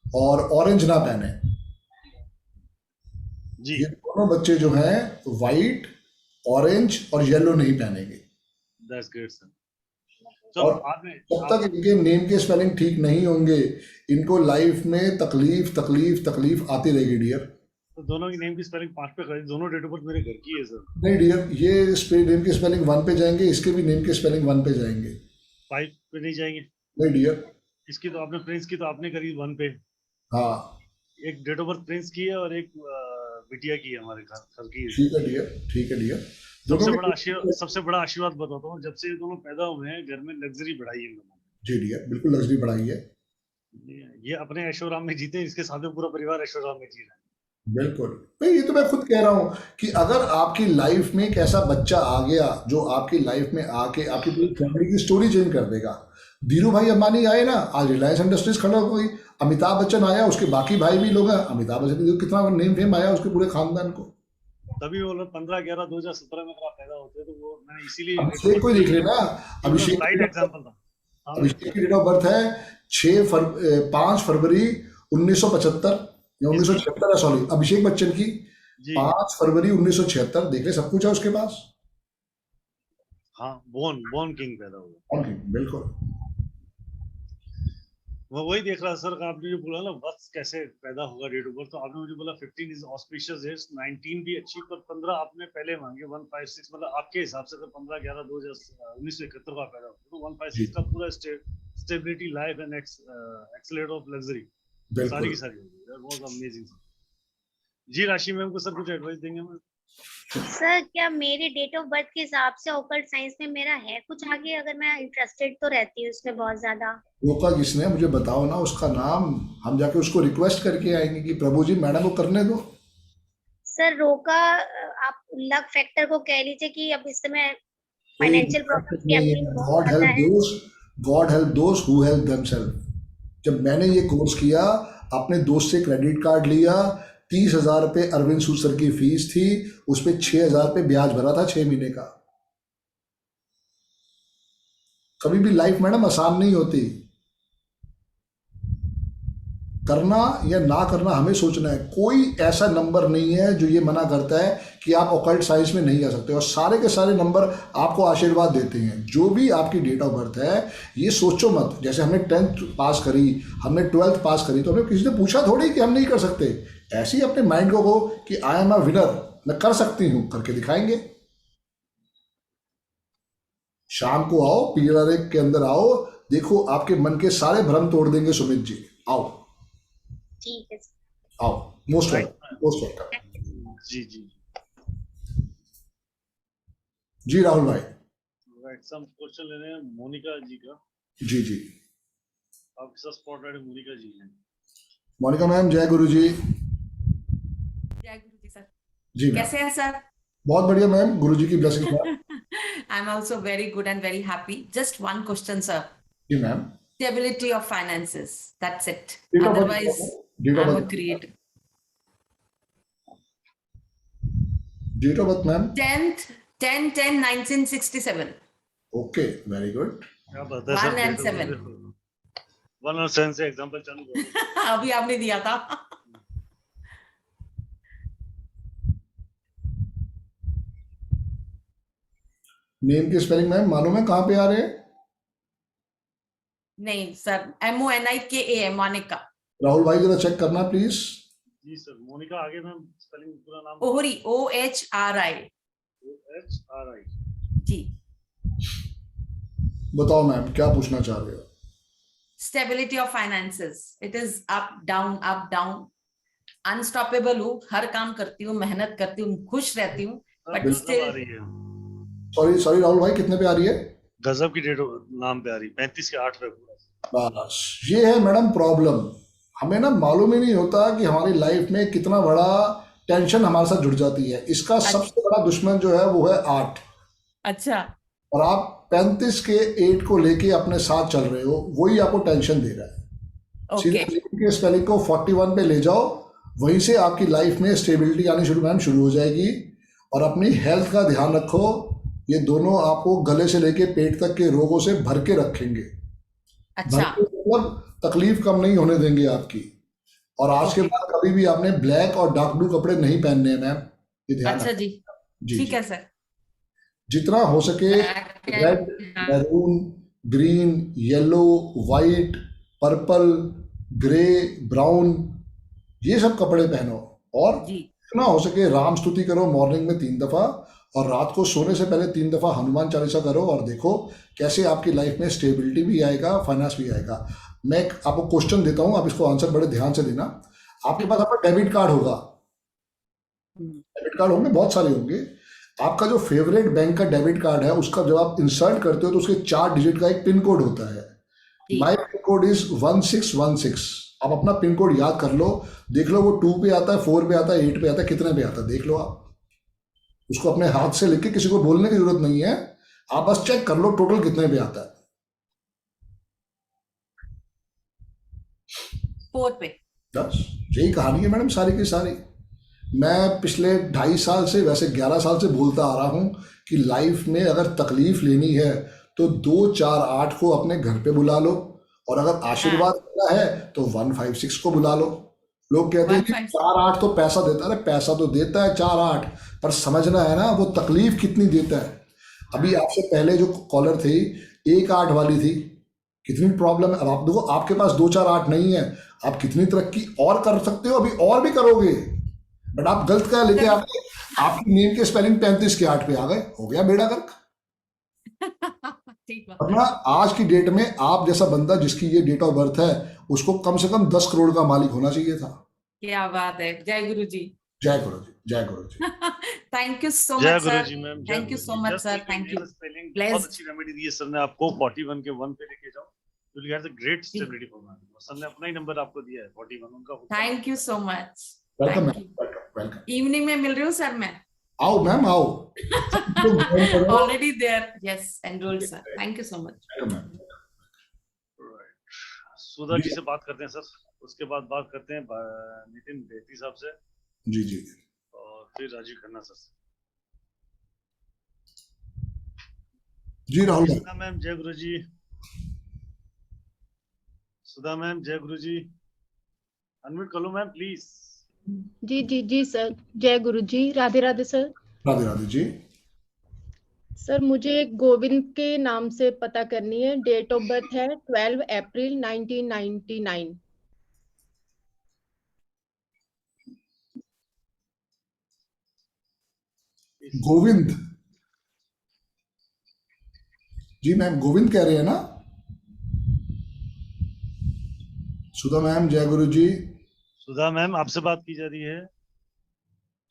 और ऑरेंज ना पहने। जी ये दोनों बच्चे जो हैं वाइट, ऑरेंज और येलो नहीं पहनेंगे। That's great sir. और जब तक इनके नेम के स्पेलिंग ठीक नहीं होंगे इनको लाइफ में तकलीफ तकलीफ तकलीफ आती रहेगी डियर। तो दोनों की नेम की स्पेलिंग 5 पे करी। दोनों डेट ऑफ बर्थ मेरे घर की है सर। नहीं डियर, ये नेम की स्पेलिंग 1 पे जाएंगे, इसके भी नेम के स्पेलिंग 1 पे जाएंगे। 5 पे नहीं जाएंगे। नहीं डियर। इसकी तो आपने प्रिंस की तो आपने करी 1 पे। हाँ एक डेट ऑफ बर्थ प्रिंस की है और एक बिटिया की है हमारे घर की है। ठीक है डियर, ठीक है डियर। सबसे बड़ा आशीर्वाद बताता हूँ, जब से ये दोनों पैदा हुए हैं घर में लग्जरी बढ़ाई है इन लोगों ने। जी डियर, बिल्कुल लग्जरी बढ़ाई है। ये अपने ऐशोराम में जीते, इसके साथ में पूरा परिवार ऐशोराम में जी रहा है। बिल्कुल भाई, ये तो मैं खुद कह रहा हूँ कि अगर आपकी लाइफ में एक ऐसा बच्चा आ गया जो आपकी लाइफ में आके आपकी पूरी फैमिली की स्टोरी चेंज कर देगा। धीरू भाई अंबानी आए ना, आज रिलायंस इंडस्ट्रीज खड़ा हो गई। अमिताभ बच्चन आया, उसके बाकी भाई भी लोग हैं। अमिताभ बच्चन कितना नेम फेम आया उसके पूरे खानदान को। तभी वो लोग 15/11/2017 में पैदा होते तो वो मैंने इसीलिए अभिषेक को देख लेना। अभिषेक राइट एग्जांपल था। अभिषेक की डेट ऑफ बर्थ है 5 फरवरी 1975 या 1976 है, सॉरी अभिषेक बच्चन की 5 फरवरी 1976। देख ले, सब कुछ है उसके पास। हाँ, बोर्न किंग पैदा हुआ। बिल्कुल वो वही देख रहा सर। आपने जो बोला ना वक्त कैसे पैदा होगा डेट ऑफ बर्थ, तो आपने मुझे बोला 15 इज ऑस्पिशियस डेज, 19 भी अच्छी, पर 15 आपने पहले मांगे 156। मतलब आपके हिसाब से तो 15/11/1971 का पैदा हुआ तो 156 का पूरा stability, life and accelerate of luxury सारी की सारी होगी। That was amazing. जी राशि मैम को सर कुछ एडवाइस देंगे मैम? सर क्या मेरे डेट ऑफ बर्थ के हिसाब से ऑकल्ट साइंस में मेरा है कुछ आगे? अगर मैं इंटरेस्टेड तो रहती हूँ उसमें बहुत ज्यादा। रोका किसने, मुझे बताओ ना उसका नाम, हम जाके उसको रिक्वेस्ट करके आएंगे कि प्रभु जी मैडम को करने दो। सर रोका आप लक फैक्टर को कह लीजिए कि अब इस समय फाइनेंशियल प्रॉब्लम की नहीं है। अपनी बहुत गॉड ज्यादा हेल्प है। Those God help those who help themselves. जब मैंने ये कोर्स किया, अपने दोस्त से क्रेडिट कार्ड लिया, 30,000 रुपये अरविंद सूद सर की फीस थी, उस पर 6,000 रुपये ब्याज भरा था 6 महीने का। कभी भी लाइफ मैडम आसान नहीं होती। करना या ना करना हमें सोचना है। कोई ऐसा नंबर नहीं है जो ये मना करता है कि आप ऑकल्ट साइंस में नहीं आ सकते, और सारे के सारे नंबर आपको आशीर्वाद देते हैं। जो भी आपकी डेट ऑफ बर्थ है, ये सोचो मत। जैसे हमने 10th पास करी, हमने 12th पास करी, तो हमें किसी ने पूछा थोड़ी कि हम नहीं कर सकते। ऐसे ही अपने माइंड को कहो कि आई एम अ विनर, मैं कर सकती हूँ, करके दिखाएंगे। शाम को आओ, पीला रेक के अंदर आओ, देखो आपके मन के सारे भ्रम तोड़ देंगे सुमित जी। आओ ठीक है सर। आओ, most Right. Welcome, most welcome. जी जी जी राहुल भाई। राइट। सम क्वेश्चन लेने हैं मोनिका जी का। जी जी, आपके साथ स्पॉट राइट मोनिका जी हैं। मोनिका मैम, जय गुरु जी। जय गुरु जी सर। जी मैम, कैसे हैं सर? बहुत बढ़िया मैम, गुरु जी की blessing ma'am. I am also very good and very happy. Just one question sir. जी ma'am. Stability of finances. That's it. Date of birth, Otherwise, date of I'm a birth, creative. Date of birth ma'am. 10/10/1967. Okay, very good. क्या बात है सर। 1 and 7. 1 और 7 से एग्जांपल चालू करो। अभी आपने दिया था। नेम की स्पेलिंग मैम मालूम है कहाँ पे आ रहे हैं? नहीं सर, MONIKA मोनिका। राहुल भाई जरा चेक करना प्लीज। Ji sir. मोनिका आगे मैम स्पेलिंग पूरा नाम ओहरी, OHRI। OHRI। जी। बताओ मैम क्या पूछना चाह रहे हो? Stability of finances. It is up down. Unstoppable हूँ, हर काम करती हूँ, मेहनत करती हूँ, खुश रहती हूँ, बट गजब आ स्टिल। रही है। सॉरी राहुल भाई, कितने पे आ रही है? गजब की डेट नाम पे आ रही 35 के 8 पे पूरा। बस ये है मैडम प्रॉब्लम। हमें ना मालूम ही नहीं होता कि हमारी लाइफ में कितना बड़ा टेंशन हमारे साथ जुड़ जाती है। इसका सबसे बड़ा दुश्मन जो है वो है 8। अच्छा। और आप 35 के 8 को लेके अपने साथ चल रहे हो, वही आपको टेंशन दे रहा है। सीधे के स्पेलिंग को 41 पे ले जाओ, वहीं से आपकी लाइफ में स्टेबिलिटी आनी शुरू हो जाएगी। और अपनी हेल्थ का ध्यान रखो, ये दोनों आपको गले से लेके पेट तक के रोगों से भर के रखेंगे। अच्छा। मतलब तकलीफ कम नहीं होने देंगे आपकी। और आज के बाद कभी भी आपने ब्लैक और डार्क ब्लू कपड़े नहीं पहनने हैं मैम, ये ध्यान अच्छा जी। ठीक है सर। जितना हो सके red, maroon, green, yellow, white, purple, grey, brown, ये सब कपड़े पहनो। और जितना हो सके राम स्तुति करो मॉर्निंग में 3 दफा, और रात को सोने से पहले 3 दफा हनुमान चालीसा करो, और देखो कैसे आपकी लाइफ में स्टेबिलिटी भी आएगा, फाइनेंस भी आएगा। मैं आपको क्वेश्चन देता हूं, आप इसको आंसर बड़े ध्यान से देना। आपके पास आपका डेबिट कार्ड होगा, डेबिट कार्ड होंगे, बहुत सारे होंगे। आपका जो फेवरेट बैंक का डेबिट कार्ड है, उसका जब आप इंसर्ट करते हो तो उसके 4 डिजिट का एक पिन कोड होता है। माई पिन कोड इज 1616। आप अपना पिन कोड याद कर लो, देख लो वो 2 पे आता है, 4 पे आता है, 8 पे आता है, कितने पे आता है देख लो। आप उसको अपने हाथ से लिख के, किसी को बोलने की जरूरत नहीं है, आप बस चेक कर लो टोटल कितने पे आता है। 4 पे। बस यही कहानी है मैडम सारी की सारी। मैं पिछले 2.5 साल से, वैसे 11 साल से बोलता आ रहा हूं कि लाइफ में अगर तकलीफ लेनी है तो 2 4 8 को अपने घर पे बुला लो, और अगर आशीर्वाद लेना है तो 156 को बुला लो। लोग कहते हैं कि 4 8 तो पैसा देता है। अरे पैसा तो देता है 4 8, पर समझना है ना वो तकलीफ कितनी देता है। अभी आपसे पहले जो कॉलर थी 1 8 वाली थी, कितनी प्रॉब्लम है। अब आप देखो, आपके पास 2 4 8 नहीं है, आप कितनी तरक्की और कर सकते हो, अभी और भी करोगे। बट आप गलत क्या लेके आगे, आपकी नेम के स्पेलिंग 35 के 8 पे आ गए, हो गया बेड़ा गर्क। अपना आज की डेट में आप जैसा बंदा जिसकी ये डेट ऑफ बर्थ है, उसको कम से कम 10 करोड़ का मालिक होना चाहिए था। क्या बात है। जय गुरु जी। जय गुरु जी, जय गुरु जी। थैंक यू सो जय मच गुरु सर। जी ma'am. Thank you so much sir. Thank you. बहुत अच्छी रेमेडी दी है सर ने आपको। 41 के 1 पे लेके जाओ, you have the great stability formula. Sir ने अपना ही नंबर आपको दिया है 41 उनका। Thank you so much. Welcome welcome welcome. Evening में मिल रही हूँ सर मैं। आओ मैम आओ। तो join करो। Already there. Yes, enrolled, sir. Thank you so much. Ma'am. Sudha ji से बात करते हैं सर, उसके बाद बात करते हैं नितिन बेती साहब से जी जी और फिर राजीव खन्ना सर से। जी राहुल भाई। सुधा मैम जय गुरु जी। सुधा मैम जय गुरु जी, अनम्यूट कर लो मैम प्लीज। जी जी जी सर, जय गुरु जी, राधे राधे सर। राधे राधे जी। सर मुझे गोविंद के नाम से पता करनी है। डेट ऑफ बर्थ है 12 अप्रैल 1999। गोविंद जी, मैम गोविंद कह रहे हैं ना? सुधा मैम जय गुरु जी। सुधा मैम आपसे बात की जा रही है।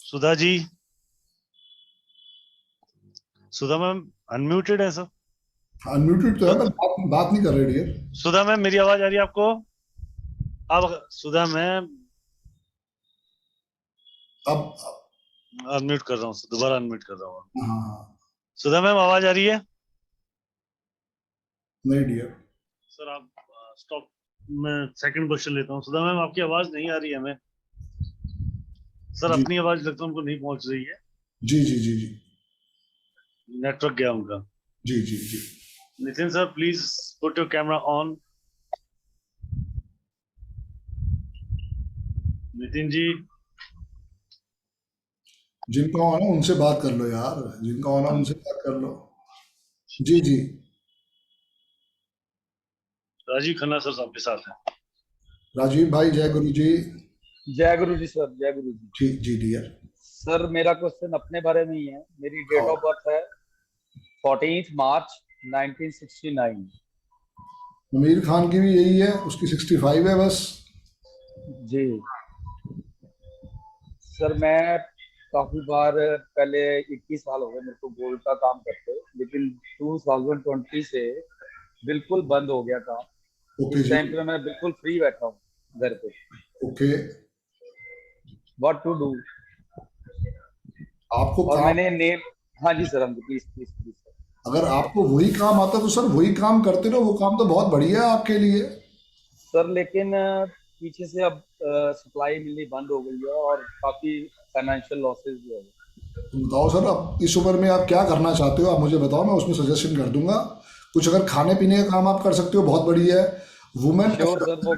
सुधा जी, सुधा मैम अनम्यूटेड है सर। अनम्यूटेड तो है पर बात नहीं कर रहे डियर। सुधा मैम मेरी आवाज आ रही है आपको? अब सुधा मैम, अब अनम्यूट कर रहा हूँ, दोबारा अनम्यूट कर रहा हूँ। हाँ सुधा मैम आवाज आ रही है? नहीं डियर। सर आप स्टॉप, मैं सेकंड क्वेश्चन लेता हूँ। सुधा मैम आपकी आवाज नहीं आ रही है हमें सर, जी। अपनी आवाज लगता है उनको नहीं पहुंच रही है। जी जी जी जी नेटवर्क गया उनका। जी जी जी। Nitin sir please put your camera on. Nitin ji, जिनका आना उनसे बात कर लो यार, जिनका आना उनसे बात कर लो। जी जी। राजीव खन्ना सर आपके साथ हैं। राजीव भाई जय गुरु जी। जय गुरु जी सर, जय गुरु जी। जी जी डियर। सर मेरा क्वेश्चन अपने बारे में ही है। मेरी डेट ऑफ बर्थ है 14 मार्च 1969। आमिर खान की भी यही है, उसकी 65 है बस। जी सर, मैं काफी बार पहले 21 साल हो गए मेरे को गोल्ड का काम करते, लेकिन 2020 से बिल्कुल बंद हो गया था। ओके इस जी। टाइम पे मैं बिल्कुल फ्री बैठा हूँ घर पे। Okay, what to do? आपको और काम, मैंने नेम, हाँ जी सर, हम प्लीज प्लीज प्लीज सर। अगर आपको वही काम आता तो सर वही काम करते रहो, वो काम तो बहुत बढ़िया है आपके लिए। सर लेकिन पीछे से अब सप्लाई मिलनी बंद हो गई है और काफी फाइनेंशियल लॉसेस भी हो गए। तो बताओ सर, अब इस उम्र में आप क्या करना चाहते हो, आप मुझे बताओ, मैं उसमें सजेशन कर दूंगा। कुछ अगर खाने पीने का काम आप कर सकते हो बहुत बढ़िया है। वुमेन श्योर सर, वो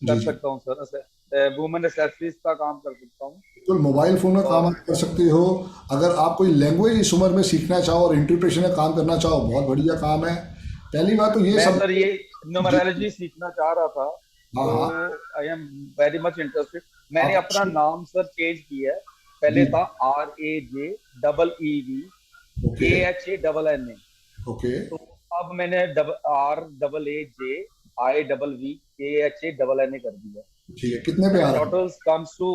कर सकता हूँ सर। वुमेन एक्सेसरीज का काम कर सकता हूँ। तो मोबाइल फोन का काम आप कर सकते हो। अगर आप कोई लैंग्वेज इस उम्र में सीखना चाहो और इंटरप्रिटेशन का काम करना चाहो, बहुत बढ़िया काम है। पहली बात तो ये मैं सब। सर ये न्यूमरोलॉजी सीखना चाह रहा था, हाँ तो हाँ I am very much interested. मैंने आप- अपना नाम सर चेंज किया है। पहले जी। था RAJEEV ओके KHANNA, ओके तो अब मैंने RAAJIVKHANNA कर दिया। ठीक है, कितने पे आ रहा है? Total comes to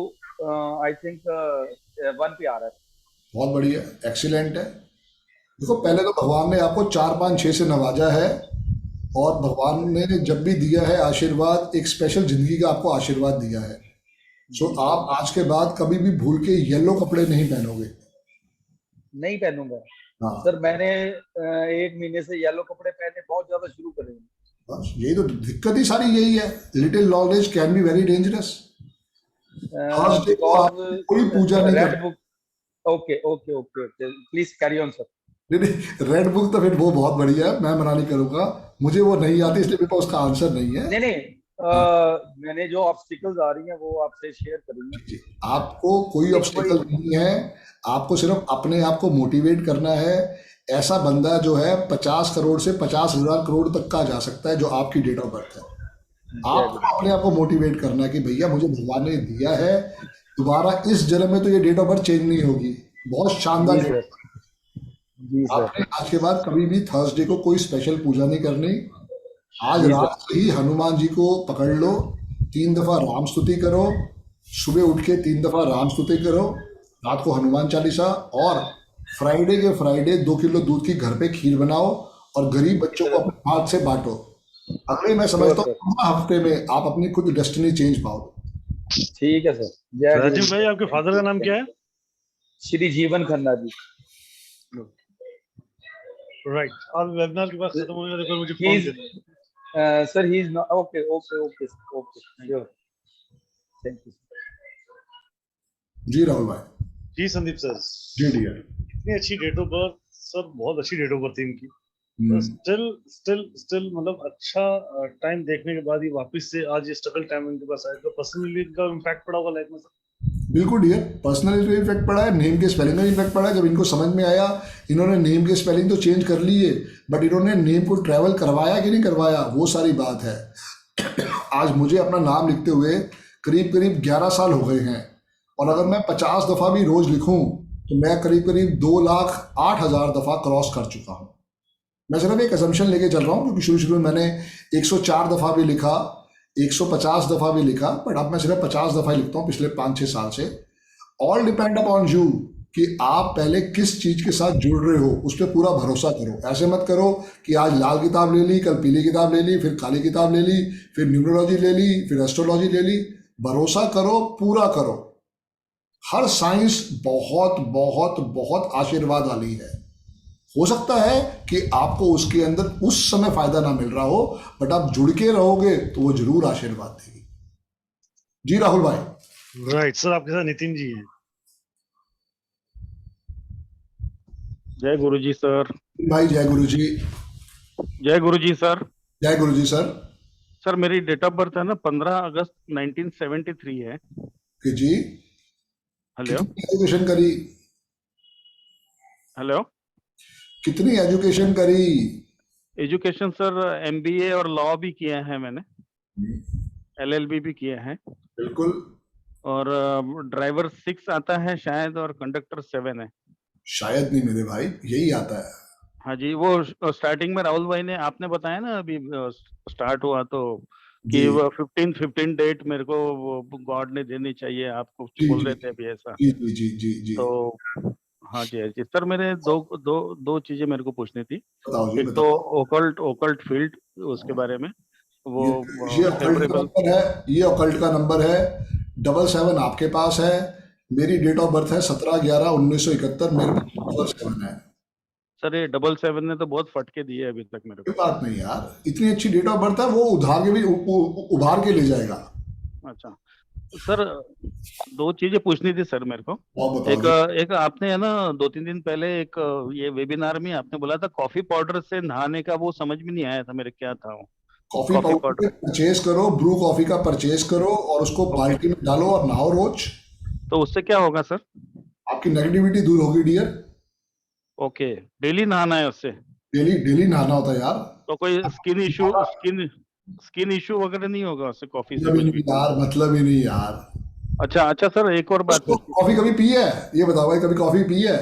I think 1 पे आ रहा है। बहुत बढ़िया, एक्सीलेंट है। देखो पहले तो भगवान ने आपको 4 5 6 से नवाजा है, और भगवान ने जब भी दिया है आशीर्वाद, एक स्पेशल जिंदगी का आपको आशीर्वाद दिया है। सो आप आज के बाद कभी भी भूल के येलो कपड़े नहीं पहनोगे। नहीं पहनूंगा हाँ सर। मैंने 1 महीने से येलो कपड़े पहने बहुत ज्यादा शुरू करे हैं। बस यही तो दिक्कत ही सारी यही है। Little knowledge can be very dangerous. Thursday को आप कोई पूजा नहीं रेड करते। Book, okay okay okay okay, please carry on sir. नहीं, रेड बुक तो फिर वो बहुत बढ़िया है, मैं मना नहीं करूंगा, मुझे वो नहीं आती इसलिए मेरे पास उसका आंसर नहीं है। नहीं नहीं, मैंने जो ऑब्स्टिकल्स आ रही हैं वो आपसे शेयर करूंगी। आपको कोई ऑब्स्टिकल नहीं है, आपको सिर्फ अपने आप को मोटिवेट करना है। ऐसा बंदा जो है 50 करोड़ से 50,000 करोड़ तक का जा सकता है, जो आपकी डेट ऑफ बर्थ है। आपको अपने आप को मोटिवेट करना है कि भैया मुझे भगवान ने दिया है, दोबारा इस जन्म में तो ये डेट ऑफ बर्थ चेंज नहीं होगी। बहुत शानदार जी date सर, जी सर। आपने आज के बाद कभी भी थर्सडे को कोई स्पेशल पूजा नहीं करनी। आज जी रात से ही हनुमान जी को पकड़ लो, 3 दफा राम स्तुति करो, सुबह उठ के 3 दफा राम स्तुति करो, रात को हनुमान चालीसा, और फ्राइडे के फ्राइडे 2 किलो दूध की घर पे खीर बनाओ और गरीब बच्चों को अपने हाथ से बांटो। अगले मैं समझता हूँ हफ्ते में आप अपनी खुद डेस्टिनी चेंज पाओ। ठीक है सर। जय गुरु राजीव जी। भाई आपके फादर का नाम क्या है? श्री जीवन खन्ना जी। राइट, आप वेबिनार के पास खत्म होने वाले पर मुझे He फोन is, करें। sir, he is not okay. Sure. Thank you. जी राहुल भाई। जी संदीप सर, जी डियर। इतनी अच्छी डेट ऑफ बर्थ सर, बहुत अच्छी डेट ऑफ बर्थ थी इनकी। हम्म, स्टिल मतलब अच्छा टाइम देखने के बाद ही वापस से आज ये स्ट्रगल टाइम इनके पास आया, तो पर्सनली इनका इम्पैक्ट पड़ा होगा लाइफ में सर। बिल्कुल डियर, पर्सनली तो इफेक्ट पड़ा है, नेम के स्पेलिंग का इफेक्ट पड़ा है। जब इनको समझ में आया, इन्होंने नेम के स्पेलिंग तो चेंज कर लिए, बट इन्होंने नेम को ट्रैवल करवाया कि नहीं करवाया, वो सारी बात है। आज मुझे अपना नाम लिखते हुए करीब करीब 11 साल हो गए हैं, और अगर मैं 50 दफ़ा भी रोज लिखूं तो मैं करीब करीब 2,08,000 दफ़ा क्रॉस कर चुका हूं। मैं सिर्फ एक असम्पशन लेके चल रहा हूं, क्योंकि शुरू में मैंने 104 दफ़ा भी लिखा, 150 दफ़ा भी लिखा, बट अब मैं सिर्फ 50 दफ़ा ही लिखता हूँ पिछले 5-6 साल से। ऑल डिपेंड अपॉन यू कि आप पहले किस चीज़ के साथ जुड़ रहे हो, उस पर पूरा भरोसा करो। ऐसे मत करो कि आज लाल किताब ले ली, कल पीली किताब ले ली, फिर काली किताब ले ली, फिर न्यूमरोलॉजी ले ली, फिर एस्ट्रोलॉजी ले ली। भरोसा करो, पूरा करो। हर साइंस बहुत बहुत बहुत आशीर्वाद वाली है। हो सकता है कि आपको उसके अंदर उस समय फायदा ना मिल रहा हो, बट आप जुड़ के रहोगे तो वो जरूर आशीर्वाद देगी। जी राहुल भाई। राइट सर, आपके साथ नितिन जी हैं। जय गुरुजी सर। भाई जय गुरु जी। जय गुरुजी सर। जय गुरु जी सर। सर मेरी डेट ऑफ बर्थ है ना 15 अगस्त 1973 है। कि जी हेलो एजुकेशन करी, हेलो कितनी एजुकेशन करी? एजुकेशन सर MBA और लॉ भी किया है मैंने, LLB भी किया है, बिल्कुल। और ड्राइवर 6 आता है शायद, और कंडक्टर 7 है। शायद नहीं मेरे भाई, यही आता है। हाँ जी, वो स्टार्टिंग में राहुल भाई ने आपने बताया ना अभी स्टार्ट हुआ तो कि जी वो 15 डेट मेरे को वो गॉड ने देनी चाहिए, आप कुछ जी बोल जी रहे थे अभी ऐसा। जी जी जी जी जी। तो हाँ जी सर, मेरे दो चीजें मेरे को पूछनी थी। बताओ जी एक तो बताओ। ओकल्ट फील्ड, उसके बारे में वो ये ऑकल्ट का नंबर है, ये ऑकल्ट का नंबर है 77 आपके पास है। मेरी डेट ऑफ बर्थ है 17/11/1971, मेरे पास 7 है। सर ये 77 ने तो बहुत फटके दिए अभी तक मेरे कोई को। बात नहीं यार, इतनी अच्छी डेट ऑफ बर्थ है, वो उधार के भी उभार के ले जाएगा। अच्छा सर, दो चीजें पूछनी थी सर मेरे को। और बताओ एक जी। एक आपने है ना 2-3 दिन पहले एक ये वेबिनार में आपने बोला था कॉफी पाउडर से नहाने का, वो समझ में नहीं आया था मेरे, क्या था वो? Coffee coffee powder powder, purchase करो, ब्रू कॉफी का परचेज करो, और उसको बाल्टी में डालो और नहाओ रोज। तो उससे क्या होगा सर? आपकी नेगेटिविटी दूर होगी डियर। ओके, डेली नहाना है उससे? डेली डेली नहाना होता है यार। तो कोई स्किन इशू वगैरह नहीं होगा उससे, कॉफी से मतलब ही कुछ नहीं भी? यार, मतलब ही नहीं यार। अच्छा सर, एक और बात उसको पूछनी थी। कॉफी कभी पी है? ये बताओ भाई, कभी कॉफी पी है?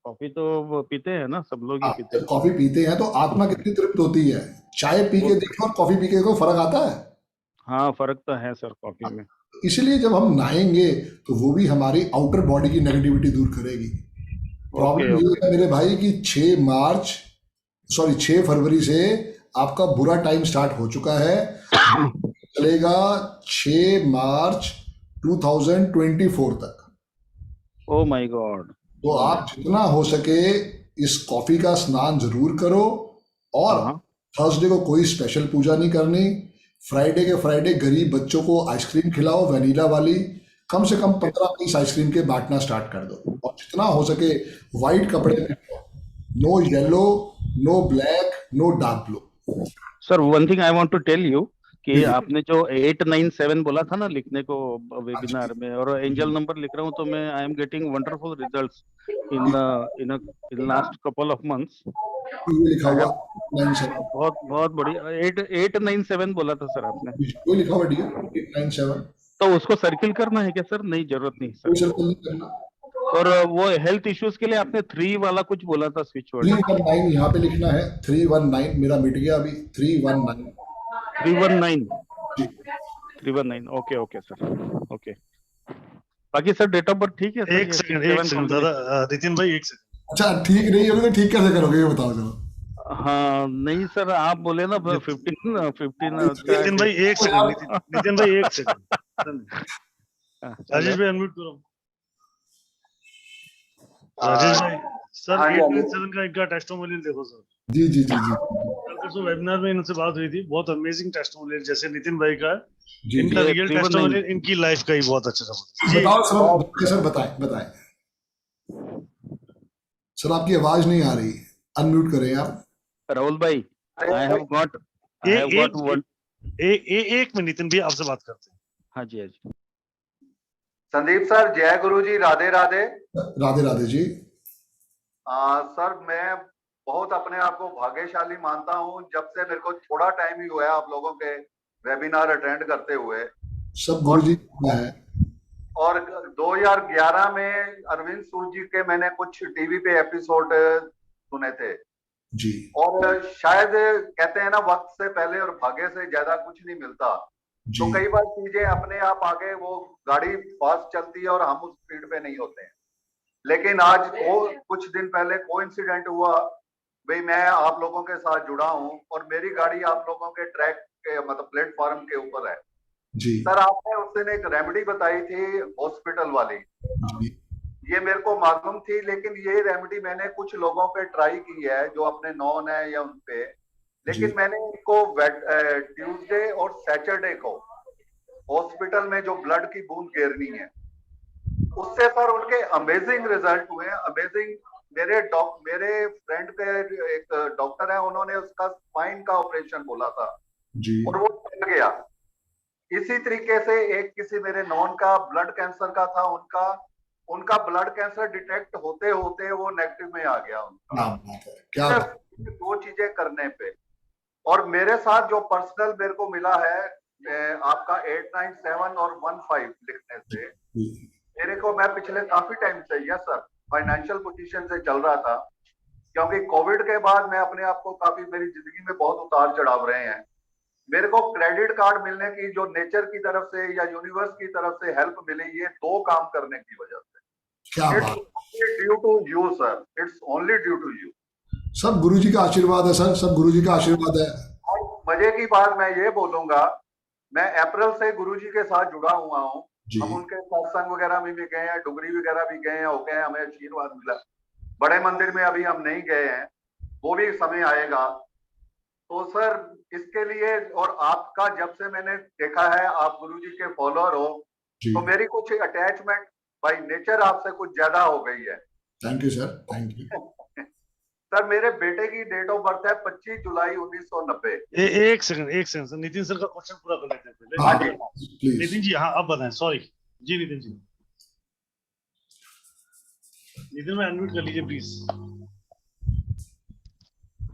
कॉफी तो वो पीते हैं ना, सब लोग ही पीते जब हैं। कॉफी पीते हैं तो आत्मा कितनी तृप्त होती है। चाय पी के देखो और कॉफी पी के देखो, फर्क आता है। हाँ फर्क तो है सर कॉफी में। इसलिए जब हम नहाएंगे तो वो भी हमारी आउटर बॉडी की नेगेटिविटी दूर करेगी। प्रॉब्लम ये है मेरे भाई कि 6 फरवरी से आपका बुरा टाइम स्टार्ट हो चुका है, चलेगा 6 मार्च 2024 तक। Oh my God. तो आप जितना हो सके इस कॉफी का स्नान जरूर करो, और हाँ। थर्सडे को कोई स्पेशल पूजा नहीं करनी। फ्राइडे के फ्राइडे गरीब बच्चों को आइसक्रीम खिलाओ, वनीला वाली, कम से कम 15-20 आइसक्रीम के बांटना स्टार्ट कर दो, और जितना हो सके वाइट कपड़े में, no yellow, no black, no dark blue. Sir one thing I want to tell you कि आपने जो 897 बोला था ना लिखने को वेबिनार में, और एंजल नंबर लिख रहा हूँ तो मैं I am getting wonderful results in last couple of months. लिखा हुआ 97, बहुत बहुत बढ़िया। 897 बोला था सर आपने, वो लिखा हुआ डियर 897। तो उसको सर्किल करना है क्या सर? नहीं, जरूरत नहीं कोई सर। सर्कल नहीं करना। और वो हेल्थ इश्यूज के लिए आपने 3 वाला कुछ बोला था, स्विच वर्ड 319 यहाँ पे लिखना है। 319 मेरा मिट गया अभी। 319 319 जी। 319। Okay sir, okay. बाकी सर डेट ऑफ बर्थ ठीक है सर? एक सेकंड दादा, नितिन भाई एक सेकंड। अच्छा ठीक नहीं होगी तो ठीक कैसे करोगे ये बताओ जरा। हाँ नहीं सर, आप बोले ना 15 नितिन भाई एक सेकंड, नितिन भाई एक सेकंड, राजेश भाई अनम्यूट करो। राजेश भाई सर हाँ जी, हाँ जी। 897 का इनका टेस्टिमोनियल देखो सर। जी जी जी जी कल परसों वेबिनार में इनसे बात हुई थी, बहुत अमेजिंग टेस्टिमोनियल जैसे नितिन भाई का है, जी इनका ये रियल 319 टेस्टिमोनियल इनकी लाइफ का ही बहुत अच्छा था जी। बताओ सर बताएं बताएं सर, आपकी आवाज नहीं आ रही, अनम्यूट करें आप। राहुल भाई, आई हैव गॉट वन। एक मिनट नितिन भी आपसे बात करते हैं। हाँ जी, हाँ जी। संदीप सर, जय गुरु जी, राधे राधे। राधे राधे जी। सर मैं बहुत अपने आप को भाग्यशाली मानता हूं, जब से मेरे को थोड़ा टाइम ही हुआ है आप लोगों के वेबिनार अटेंड करते हुए। सब गुरु जी का है। और 2011 में अरविंद सूद जी के मैंने कुछ टीवी पे एपिसोड सुने थे जी। और शायद कहते हैं ना, वक्त से पहले और भाग्य से ज्यादा कुछ नहीं मिलता। तो जी कई बार चीजें अपने आप आगे, वो गाड़ी फास्ट चलती है और हम उस स्पीड पे नहीं होते हैं। लेकिन आज कुछ दिन पहले कोइंसिडेंट हुआ भाई, मैं आप लोगों के साथ जुड़ा हूं और मेरी गाड़ी आप लोगों के ट्रैक के मतलब प्लेटफॉर्म के ऊपर है। जी सर आपने उस दिन एक रेमेडी बताई थी हॉस्पिटल वाली, जी ये मेरे को मालूम थी, लेकिन ये रेमेडी मैंने कुछ लोगों पे ट्राई की है जो अपने नॉन है या उन पे, लेकिन जी। मैंने इनको ट्यूसडे और सैटरडे को हॉस्पिटल में जो ब्लड की बूंद गिरनी है, उससे सर उनके अमेजिंग रिजल्ट हुए हैं, अमेजिंग। मेरे फ्रेंड के एक डॉक्टर है, उन्होंने उसका स्पाइन का ऑपरेशन बोला था जी और वो चल गया। इसी तरीके से एक किसी मेरे नॉन का ब्लड कैंसर का था, उनका ब्लड कैंसर डिटेक्ट होते होते वो नेगेटिव में आ गया उनका। क्या बात है, क्या सिर्फ बात। ये दो चीजें करने पे। और मेरे साथ जो पर्सनल मेरे को मिला है आपका 897 और 15 लिखने से, जी मेरे को, मैं पिछले काफी टाइम से, यस सर, फाइनेंशियल पोजीशन से चल रहा था, क्योंकि कोविड के बाद मैं अपने आप को काफी, मेरी जिंदगी में बहुत उतार चढ़ाव रहे हैं। मेरे को क्रेडिट कार्ड मिलने की जो नेचर की तरफ से या यूनिवर्स की तरफ से हेल्प मिली, ये दो काम करने की वजह से। क्या इट्स बात। Due to you sir, it's only due to you. सब गुरु जी का आशीर्वाद है सर, सब गुरु जी का आशीर्वाद है। और मजे की बात मैं ये बोलूंगा, मैं अप्रैल से गुरु जी के साथ जुड़ा हुआ हूँ। जी हम उनके सत्संग वगैरह में भी गए हैं, डुगरी वगैरह भी गए हैं, हो गए हैं, हमें आशीर्वाद मिला। बड़े मंदिर में अभी हम नहीं गए हैं, वो भी समय आएगा। तो सर इसके लिए, और आपका जब से मैंने देखा है, आप गुरुजी के फॉलोअर हो, जी। तो मेरी कुछ अटैचमेंट बाय नेचर आपसे कुछ ज्यादा हो गई है। Thank you sir, thank you. Sir मेरे बेटे की डेट ऑफ बर्थ है 25 जुलाई 1990। एक सेकंड सर, नितिन सर का क्वेश्चन पूरा कर लेते हैं पहले। हाँ जी प्लीज। नितिन जी, हाँ अब बताएं। सॉरी जी नितिन जी, नितिन में अनम्यूट कर लीजिए प्लीज।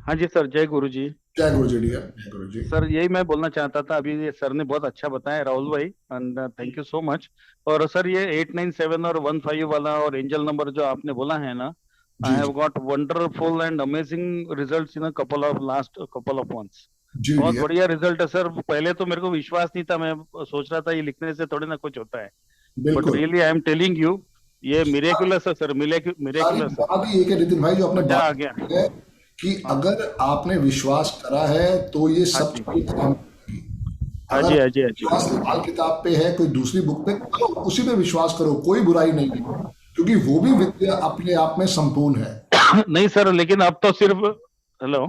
हाँ जी सर, जय गुरु जी। जय गुरु जी डियर, जय गुरु जी। सर यही मैं बोलना चाहता था, अभी ये सर ने बहुत अच्छा बताया राहुल भाई, and thank you so much. और सर ये 897 और 15 वाला और एंजल नंबर जो आपने बोला है ना, I have got wonderful and amazing results in a last couple of months. जी बहुत डियर। बढ़िया रिजल्ट है सर। पहले तो मेरे को विश्वास नहीं था, मैं सोच रहा था ये लिखने से थोड़ी ना कुछ होता है, बट बिल्कुल। Really I am telling you, ये मिरेकुलस है सर, सारी मिरेकुलस है। बात ही एक है नितिन भाई, जो आपने मजा आ बात गया। की है कि अगर आपने विश्वास करा है तो ये सब जी। चीजें काम करेगी। हाँ अगर जी, हाँ जी, हाँ जी। विश्वास लाल किताब पे है, कोई दूसरी बुक पे, करो, उसी पे विश्वास करो, कोई बुराई नहीं है, क्योंकि वो भी विद्या अपने आप में संपूर्ण है। नहीं सर, लेकिन अब तो सिर्फ, हेलो,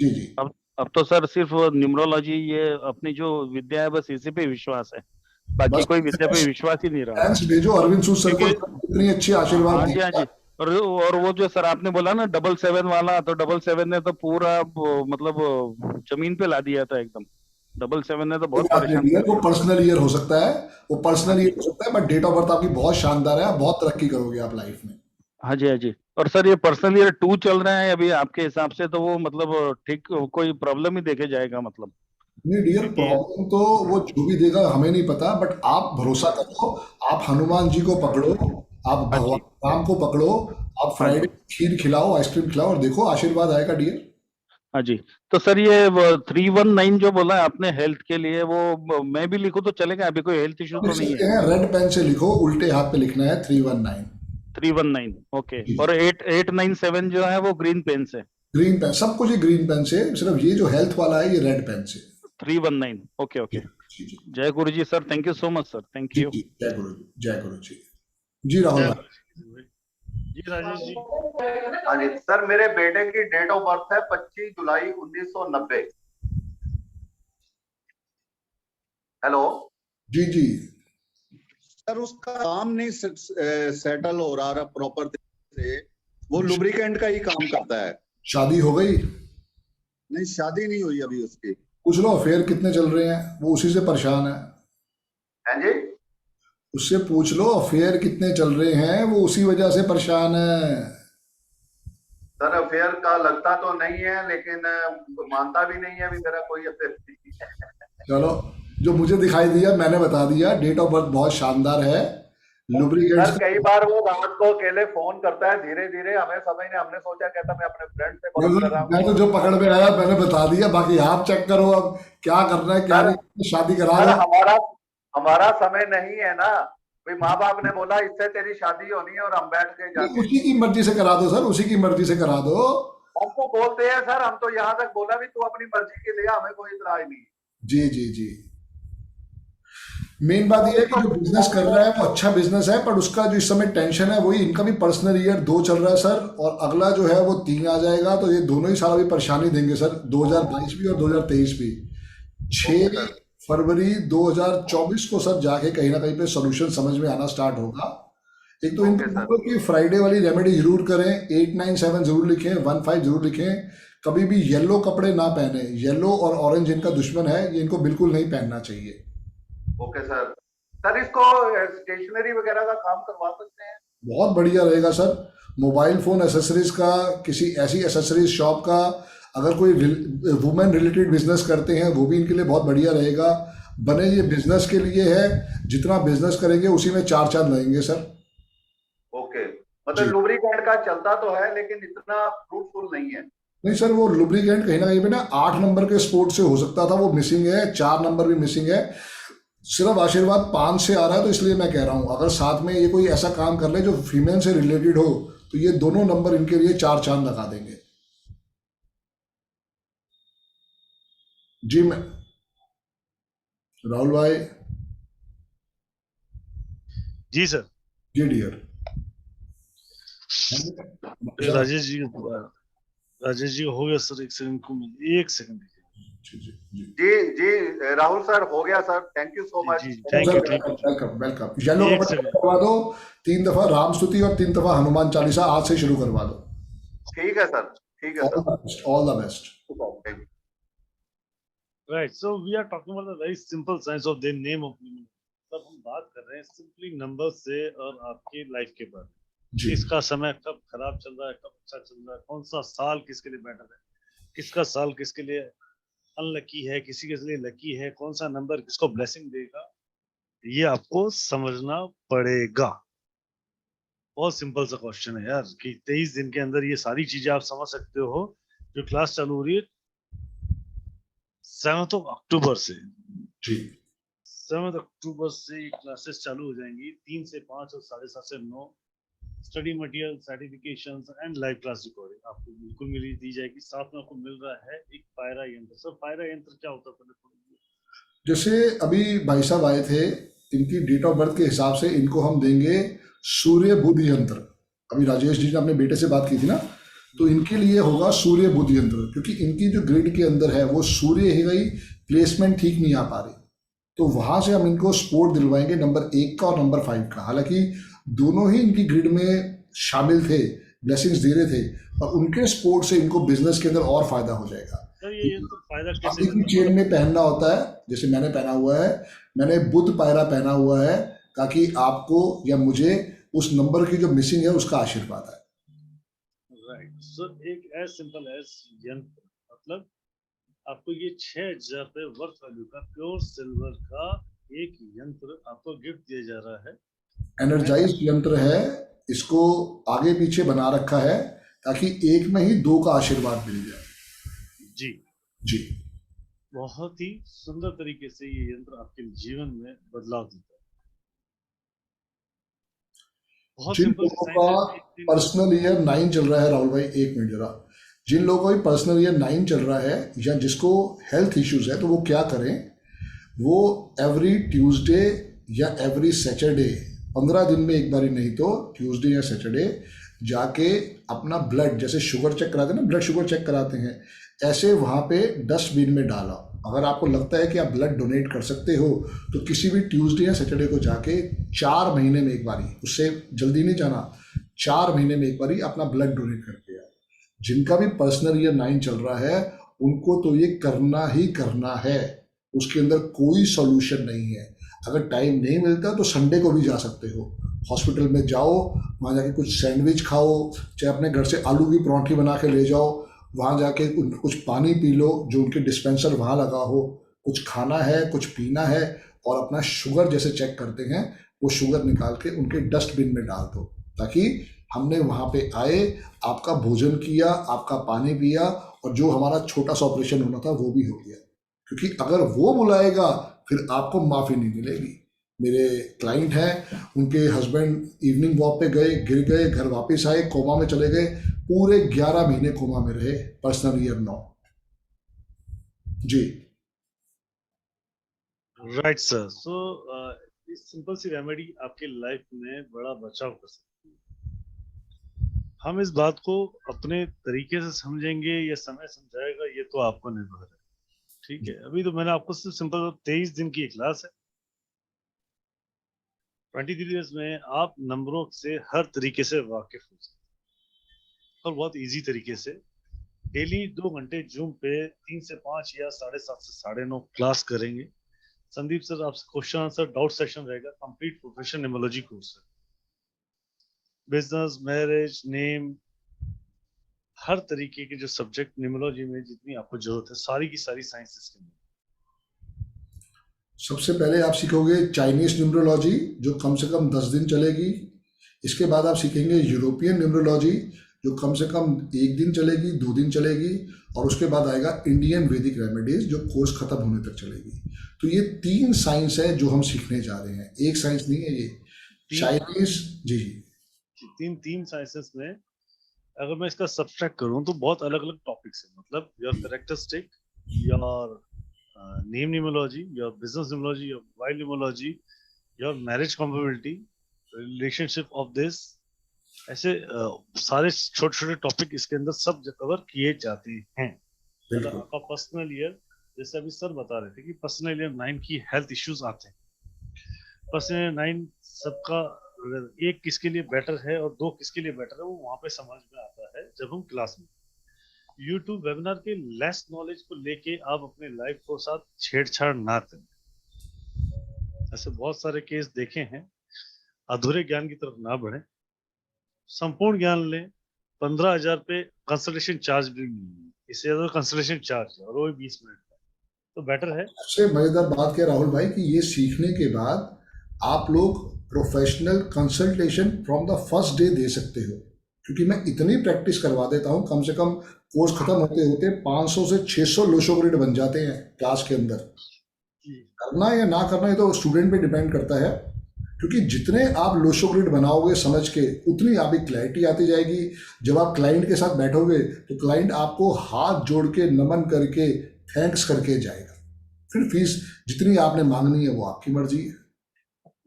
जी जी। अब तो सर सिर्फ न्यूमरोलॉजी, ये अपनी जो विद्या है, बस इसी पे विश्वास है, बाकी बस कोई विद्या पे विश्वास ही नहीं रहा। थैंक्स भेजो अरविंद सूद सर को, क्योंकि इतनी अच्छी आशीर्वाद हाँ दी। जी, हाँ जी। और वो जो सर आपने बोला ना 777 वाला, तो 777 ने तो पूरा मतलब जमीन पे ला दिया था एकदम। 777 ने तो बहुत परेशान कर वो दिया। पर्सनल ईयर हो सकता है, वो हाँ पर्सनल जी, ईयर हो सकता है, बट डेट ऑफ बर्थ आपकी बहुत शानदार है, बहुत तरक्की करोगे आप लाइफ में। हाँ जी, हाँ जी। और सर ये पर्सनल ईयर 2 चल रहा है अभी, आपके हिसाब से तो वो मतलब ठीक, कोई प्रॉब्लम ही देखे जाएगा मतलब? नहीं डियर, क्योंकि प्रॉब्लम तो वो जो भी देगा हमें नहीं पता, बट आप भरोसा करो, आप हनुमान जी को पकड़ो, आप हाँ भगवान जी, राम को पकड़ो, आप हाँ जी, फ्राइडे खीर खिलाओ, आइसक्रीम खिलाओ, और देखो आशीर्वाद आएगा डियर। हाँ जी। तो सर ये 319 जो बोला आपने हेल्थ के लिए, वो मैं भी लिखूं तो चलेगा? अभी कोई हेल्थ इश्यू लिख तो नहीं सकते है? हैं, रेड पेन से लिखो, उल्टे हाथ पे लिखना है 319। 319, ओके। जी। और 897 जो है वो ग्रीन पेन से? ग्रीन पेन, सब कुछ ये ग्रीन पेन से, सिर्फ ये जो हेल्थ वाला है ये रेड पेन से। 319, ओके ओके। जी जी जय गुरु जी sir, thank you so much sir, thank जी यू। जी। जय गुरु जी, जय गुरु जी। जी राहुल भाई। जी राजेश जी। हाँ जी सर, मेरे बेटे की डेट ऑफ बर्थ है 25 जुलाई 1990। हेलो। जी जी। सर उसका काम नहीं सेटल हो रहा प्रॉपर से, वो लुब्रिकेंट का ही काम करता है। शादी हो गई? नहीं, शादी नहीं हुई अभी उसकी। पूछ लो अफेयर कितने चल रहे हैं, वो उसी से परेशान है। हाँ जी। उससे पूछ लो अफेयर कितने चल रहे हैं, वो उसी वजह से परेशान है। सर अफेयर का लगता तो नहीं है, लेकिन मानता भी नहीं है अभी मेरा कोई अफेयर नहीं है। चलो, जो मुझे दिखाई दिया मैंने बता दिया। डेट ऑफ बर्थ बहुत शानदार है। सर लुब्रिकेंट्स कई बार वो रात को अकेले फोन करता है, धीरे धीरे हमें समझ नहीं, हमने सोचा कहता मैं अपने फ्रेंड से बात कर रहा हूँ। मैं तो जो पकड़ में आया मैंने बता दिया, बाकी आप चेक करो अब क्या करना है क्या नहीं। शादी करा सर दो। हमारा समय नहीं है ना, भाई माँ बाप ने बोला इससे तेरी शादी होनी है और हम बैठ के जाके उसी की मर्जी से करा दो सर, उसी की मर्जी से करा दो। हमको बोलते हैं सर, हम तो यहाँ तक बोला भी तू अपनी मर्जी के लिए, हमें कोई इतराज नहीं। जी जी जी। मेन बात यह है कि जो बिजनेस कर रहा है वो अच्छा बिजनेस है, पर उसका जो इस समय टेंशन है वही इनका भी पर्सनल ईयर 2 चल रहा है सर, और अगला जो है वो 3 आ जाएगा, तो ये दोनों ही साल अभी परेशानी देंगे सर, 2022 भी और 2023 भी। 6 फरवरी 2024 को सर जाके कहीं ना कहीं पे सोल्यूशन समझ में आना स्टार्ट होगा। एक तो इनको कि फ्राइडे वाली रेमेडी जरूर करें, 897 जरूर लिखें, 15 जरूर लिखें। कभी भी येलो कपड़े ना पहने, येलो और ऑरेंज इनका दुश्मन है, ये इनको बिल्कुल नहीं पहनना चाहिए। Okay sir. सर इसको स्टेशनरी वगैरह का काम करवा सकते हैं? बहुत बढ़िया रहेगा सर। मोबाइल फोन एसेसरीज का, किसी ऐसी एसेसरीज शॉप का, अगर कोई वुमेन रिलेटेड बिजनेस करते हैं वो भी इनके लिए बहुत बढ़िया रहेगा। बने ये बिजनेस के लिए है, जितना बिजनेस करेंगे उसी में 4 चांद लगेंगे सर। ओके, मतलब लुब्रिकेंट का चलता तो है लेकिन इतना फ्रूटफुल नहीं है। नहीं सर, वो लुब्रिकेंट कहीं ना कहीं पे ना 8 नंबर के स्पोर्ट से हो सकता था, वो मिसिंग है। 4 नंबर भी मिसिंग है। सिर्फ आशीर्वाद 5 से आ रहा है, तो इसलिए मैं कह रहा हूं अगर साथ में ये कोई ऐसा काम कर ले जो फीमेल से रिलेटेड हो, तो ये दोनों नंबर इनके लिए 4 चांद लगा देंगे। जी मैं राहुल भाई। जी सर। जी डियर। राजेश जी हो गया सर, 1 सेकंड को 1 सेकंड। जी राहुल सर हो गया sir, thank you so much. Thank you. Welcome welcome. Yellow करवा दो 3 दफा राम स्तुति और 3 दफा हनुमान चालीसा आज से शुरू करवा दो। ठीक है सर, ठीक है sir. All the best. Right, so we are talking about the very simple science of the name of human. तब हम बात कर रहे हैं सिंपली नंबर से और आपकी लाइफ के बारे में। किसका समय कब खराब चल रहा है, कब अच्छा चल रहा है, कौन सा साल किसके लिए बेटर है, किसका साल किसके लिए अनलकी है, किसी के लिए लकी है, कौन सा नंबर किसको ब्लेसिंग देगा, ये आपको समझना पड़ेगा। बहुत सिंपल सा क्वेश्चन है यार, कि 23 दिन के अंदर ये सारी चीजें आप समझ सकते हो। जो क्लास चालू हो रही है 7 अक्टूबर से, जी 7 अक्टूबर से ये क्लासेस चालू हो जाएंगी। 3 से 5 और 7:30 से 9 study material, certifications and live class recording आपको बिल्कुल दी जाएगी। साथ में आपको मिल रहा है एक पायरा यंत्र। सर पायरा यंत्र क्या होता है? जैसे अभी भाई साहब आए थे, इनकी डेट ऑफ बर्थ के हिसाब से इनको हम देंगे सूर्य बुध यंत्र। अभी राजेश जी ने अपने बेटे से बात की थी ना, तो इनके लिए होगा सूर्य बुध यंत्र, क्योंकि इनकी जो ग्रिड के अंदर है वो सूर्य ही गई, प्लेसमेंट ठीक नहीं आ पा रही, तो वहां से हम इनको सपोर्ट दिलवाएंगे नंबर 1 का और नंबर 5 का। हालांकि दोनों ही इनकी ग्रिड में शामिल थे, ब्लेसिंग्स दे रहे थे, और उनके सपोर्ट से इनको बिजनेस के अंदर और फायदा हो जाएगा। ये तो फायदा कैसे की चेन में पहनना होता है, जैसे मैंने पहना हुआ है, मैंने बुध पायरा पहना हुआ है, ताकि आपको या मुझे उस नंबर की जो मिसिंग है उसका आशीर्वाद है। राइट, सो एक एज सिंपल एज यंत्र, मतलब आपको ये 6,000 रुपए वर्थ वैल्यू का प्योर सिल्वर का एक यंत्र आपको गिफ्ट दिया जा रहा है। एनर्जाइज यंत्र है, इसको आगे पीछे बना रखा है ताकि एक में ही 2 का आशीर्वाद मिल जाए। जी जी, बहुत ही सुंदर तरीके से ये यंत्र आपके जीवन में बदलाव देता है। बहुत जिन सिंपल लोगों का पर्सनल ईयर 9 चल रहा है, राहुल भाई 1 मिनट जरा, जिन लोगों का पर्सनल ईयर 9 चल रहा है या जिसको हेल्थ इश्यूज है, तो वो क्या करें, वो एवरी ट्यूसडे या एवरी सैटरडे, 15 दिन में एक बार ही नहीं तो ट्यूसडे या सैटरडे, जाके अपना ब्लड, जैसे शुगर चेक कराते हैं ना, ब्लड शुगर चेक कराते हैं, ऐसे वहाँ पे डस्टबिन में डाला। अगर आपको लगता है कि आप ब्लड डोनेट कर सकते हो तो किसी भी ट्यूसडे या सैटरडे को जाके 4 महीने में एक बारी, उससे जल्दी नहीं जाना, 4 महीने में एक बारी अपना ब्लड डोनेट करके आए। जिनका भी पर्सनल ईयर 9 चल रहा है उनको तो ये करना ही करना है, उसके अंदर कोई सॉल्यूशन नहीं है। अगर टाइम नहीं मिलता तो संडे को भी जा सकते हो, हॉस्पिटल में जाओ, वहाँ जाके कुछ सैंडविच खाओ, चाहे अपने घर से आलू की परांठी बना के ले जाओ, वहाँ जाके कुछ पानी पी लो, जो उनके डिस्पेंसर वहाँ लगा हो, कुछ खाना है, कुछ पीना है, और अपना शुगर जैसे चेक करते हैं वो शुगर निकाल के उनके डस्टबिन में डाल दो, ताकि हमने वहाँ पे आए, आपका भोजन किया, आपका पानी पिया, और जो हमारा छोटा सा ऑपरेशन होना था वो भी हो गया। क्योंकि अगर वो बुलाएगा फिर आपको माफ़ी नहीं मिलेगी। मेरे क्लाइंट हैं, उनके हस्बैंड इवनिंग वॉक पे गए, गिर गए, घर वापस आए, कोमा में चले गए, पूरे 11 महीने कोमा में रहे, पर्सनल ईयर 9। जी राइट सर। सो इस सिंपल सी रेमेडी आपके लाइफ में बड़ा बचाव कर सकती है। हम इस बात को अपने तरीके से समझेंगे या समय समझाएगा, ये तो आपको निर्भर है। ठीक है, अभी तो मैंने आपको सिर्फ सिंपल 23 दिन की क्लास है। 23 इयर्स में आप नंबरों से हर तरीके से वाकिफ हो सकते, और बहुत इजी तरीके से। डेली 2 घंटे जूम पे 3 से 5 या 7:30 से 9:30 क्लास करेंगे। संदीप सर आपसे क्वेश्चन आंसर डाउट सेशन रहेगा, कंप्लीट प्रोफेशन न्यूमरोलॉजी कोर्स है। बिजनेस, मैरिज, नेम, हर तरीके के जो सब्जेक्ट न्यूमरोलॉजी में जितनी आपको जरूरत है, सारी की सारी साइंस इसके अंदर। सबसे पहले आप सीखोगे चाइनीज न्यूमरोलॉजी, जो कम से कम 10 दिन चलेगी। इसके बाद आप सीखेंगे यूरोपियन न्यूमरोलॉजी, जो कम से कम 1 दिन चलेगी, 2 दिन चलेगी। और उसके बाद आएगा इंडियन वैदिक रेमेडीज, जो कोर्स खत्म होने तक चलेगी। तो ये 3 साइंस है जो हम सीखने जा रहे हैं, एक साइंस नहीं है ये। चाइनीज, जी जी, तीन साइंसेस में अगर मैं इसका सब्सट्रैक्ट करूं तो बहुत अलग अलग टॉपिक्स है। मतलब your characteristic, your name numerology, your business numerology, your wild numerology, your marriage compatibility, relationship of this, ऐसे सारे छोटे छोटे टॉपिक इसके अंदर सब कवर किए जाते हैं। बिल्कुल। आपका पर्सनल ईयर, जैसे अभी सर बता रहे थे कि पर्सनल ईयर 9 की हेल्थ इश्यूज आते हैं। पर्सनल ईयर 9 सबका, एक किसके लिए बेटर है और 2 किसके लिए बेटर है, वो वहां पे समझ में आता है जब हम क्लास में। YouTube वेबिनार के लेस नॉलेज को लेके आप अपने लाइफ को साथ छेड़छाड़ ना करें। ऐसे बहुत सारे केस देखे हैं, अधूरे ज्ञान की तरफ ना बढ़े, संपूर्ण ज्ञान लें। 15,000 पे कंसल्टेशन चार्ज भी नहीं है, इससे ज्यादा कंसल्टेशन चार्ज है, और वो भी 20 मिनट का, तो बेटर है। सबसे मजेदार बात क्या राहुल भाई, कि ये सीखने के बाद आप लोग professional consultation from the first day they सकते हो। क्योंकि मैं इतनी प्रैक्टिस करवा देता हूँ, कम से कम कोर्स खत्म होते होते 500 से 600 लोशो ग्रिड बन जाते हैं क्लास के अंदर। करना या ना करना ये तो स्टूडेंट पे डिपेंड करता है, क्योंकि जितने आप लोशो ग्रिड बनाओगे समझ के, उतनी आपकी क्लैरिटी आती जाएगी। जब आप क्लाइंट के साथ बैठोगे तो क्लाइंट आपको हाथ जोड़ के नमन करके थैंक्स करके जाएगा। फिर फीस जितनी आपने मांगनी है वो आपकी मर्जी है।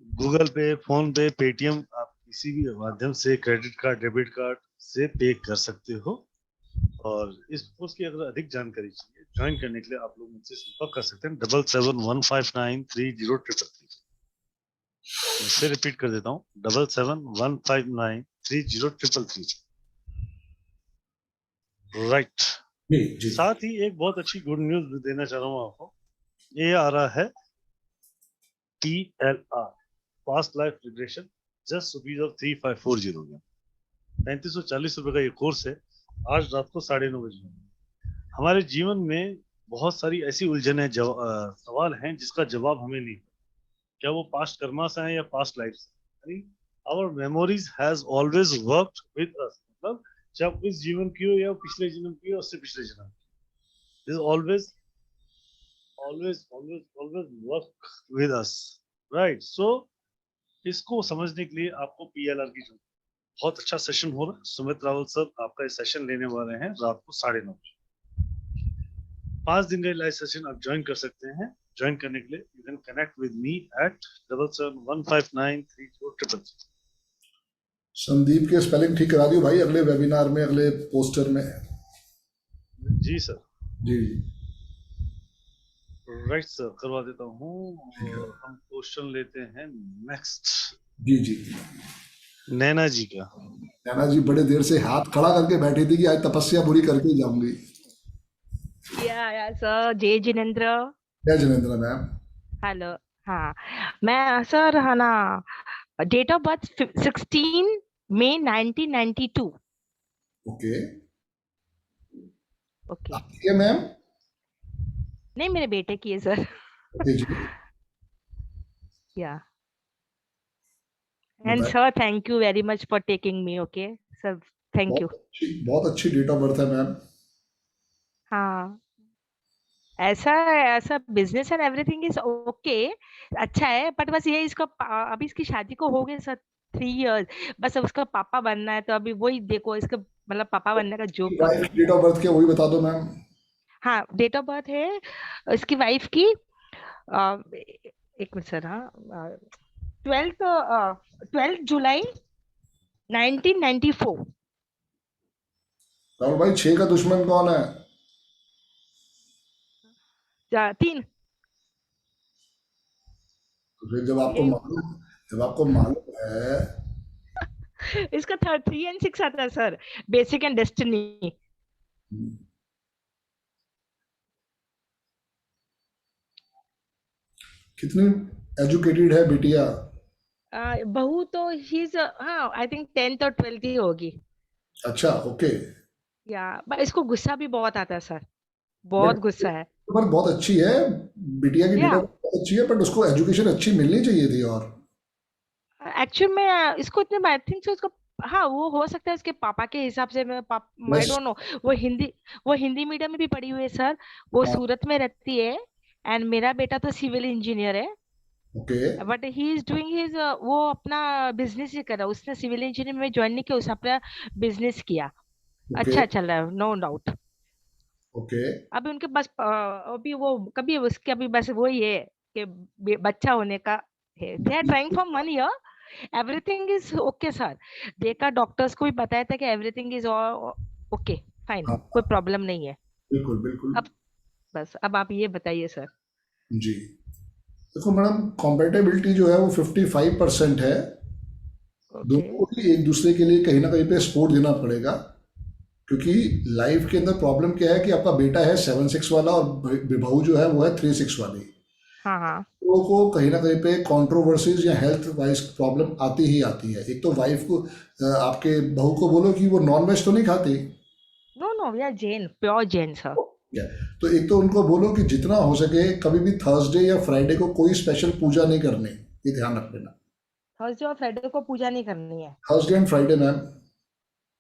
गूगल पे, फोन पे, पेटीएम, आप किसी भी माध्यम से क्रेडिट कार्ड, डेबिट कार्ड से पे कर सकते हो। और इस कोर्स की अगर अधिक जानकारी चाहिए, ज्वाइन करने के लिए आप लोग मुझसे संपर्क कर सकते हैं 7715930333। मैं फिर रिपीट कर देता हूँ 7715930333। राइट। साथ ही एक बहुत अच्छी गुड न्यूज भी देना चाह रहा हूँ आपको। ये आ रहा है TLR, past life regression, just ₹3540 में 3540 रुपए का ये कोर्स है। आज रात को 9:30 बजे। हमारे जीवन में बहुत सारी ऐसी उलझन है, सवाल हैं जिसका जवाब हमें नहीं, क्या वो पास्ट कर्मा से है या पास्ट लाइफ से। Our memories has always worked with us, मतलब जब इस जीवन की हो या पिछले जन्म की हो, उससे पिछले जन्म की, this always work with us, right. So इसको समझने के लिए आपको PLR की जरूरत। बहुत अच्छा सेशन हो रहा है। सुमित रावल सर आपका ये सेशन लेने वाले हैं रात को 9:30 बजे। 5 दिन का लाइव सेशन आप ज्वाइन कर सकते हैं। ज्वाइन करने के लिए you can connect with me at 7715930333। Sandeep के स्पेलिंग ठीक करा दियो भाई, अगले वेबिनार में, अगले पोस्टर में। जी सर। जी राइट सर, करवा देता हूँ। और हम क्वेश्चन लेते हैं नेक्स्ट जी जी। नैना जी का। नैना जी बड़े देर से हाथ खड़ा करके बैठी थी कि आज तपस्या पूरी करके ही जाऊंगी। या सर, जय जिनेंद्र। जय जिनेंद्र मैम। हेलो। हाँ, मैं सर है ना, date of birth 16 May 1992। Okay okay. आपकी है मैम? नहीं, मेरे बेटे की है सर। ओके जी। या and sir, thank you very much for taking me. Okay sir, thank you. बहुत अच्छी डेट ऑफ बर्थ है मैम। हाँ, ऐसा business and everything is okay, अच्छा है, बट बस ये इसका अभी इसकी शादी को हो गए सर 3 इयर्स, बस अब उसका पापा बनना है, तो अभी वही देखो इसका मतलब पापा बनने का जोक कर रही है। डेट ऑफ बर्थ क्या वही बता दो मैम। हाँ, डेट ऑफ बर्थ है इसकी वाइफ की, एक मिनट सर, हाँ, 12 जुलाई 1994। राहुल भाई 6 का दुश्मन कौन है? 3। तो फिर जब आपको मालूम है। इसका 3 and 6 आता है सर, बेसिक एंड डेस्टिनी। कितनी एजुकेटेड है बिटिया? बहू तो हाँ, आई थिंक 10th और 12th ही होगी। अच्छा ओके। या बट इसको गुस्सा भी बहुत आता है सर, बहुत गुस्सा है। पर बहुत अच्छी है बिटिया की, डेट ऑफ बर्थ बहुत अच्छी है, बट उसको एजुकेशन अच्छी मिलनी चाहिए थी। और एक्चुअली में इसको इतने, आई थिंक सो इसको, हाँ वो हो सकता है इसके पापा के हिसाब से, मैं आई डोंट नो, वो हिंदी मीडियम में भी पढ़ी हुई है सर, वो सूरत में रहती है, एंड मेरा बेटा तो सिविल इंजीनियर है। Okay. But he is doing his, वो अपना बिजनेस ही कर रहा है, उसने सिविल इंजीनियर में ज्वाइन नहीं किया, उसने अपना बिजनेस किया, अच्छा चल रहा है, नो डाउट। ओके। अभी उनके पास अभी वो कभी उसके अभी बस वही है कि बच्चा होने का है, they are trying for 1 year, everything is okay sir, देखा डॉक्टर्स को भी बताया था कि एवरीथिंग इज ओके फाइन, कोई प्रॉब्लम नहीं है। बिल्कुल बिल्कुल। अब बस अब आप ये बताइए सर। जी देखो मैडम, कॉम्पेटेबिलिटी जो है वो 55% है। दोनों को ही एक दूसरे के लिए कहीं ना कहीं पे सपोर्ट देना पड़ेगा, क्योंकि लाइफ के अंदर प्रॉब्लम क्या है कि आपका बेटा है 7-6 वाला और बहू जो है वो है 3-6 वाली। हाँ। लोगों को कहीं ना कहीं पे कंट्रोवर्सीज या हेल्थ वाइज प्रॉब्लम आती ही आती है। एक तो वाइफ को, आपके बहू को बोलो कि वो नॉन वेज तो नहीं खाती। No we are Jain, pure Jain sir. तो एक तो उनको बोलो कि जितना हो सके कभी भी थर्सडे या फ्राइडे को कोई स्पेशल पूजा नहीं करनी, ये ध्यान रख लेना। थर्सडे और फ्राइडे को पूजा नहीं करनी है? Thursday and Friday ma'am.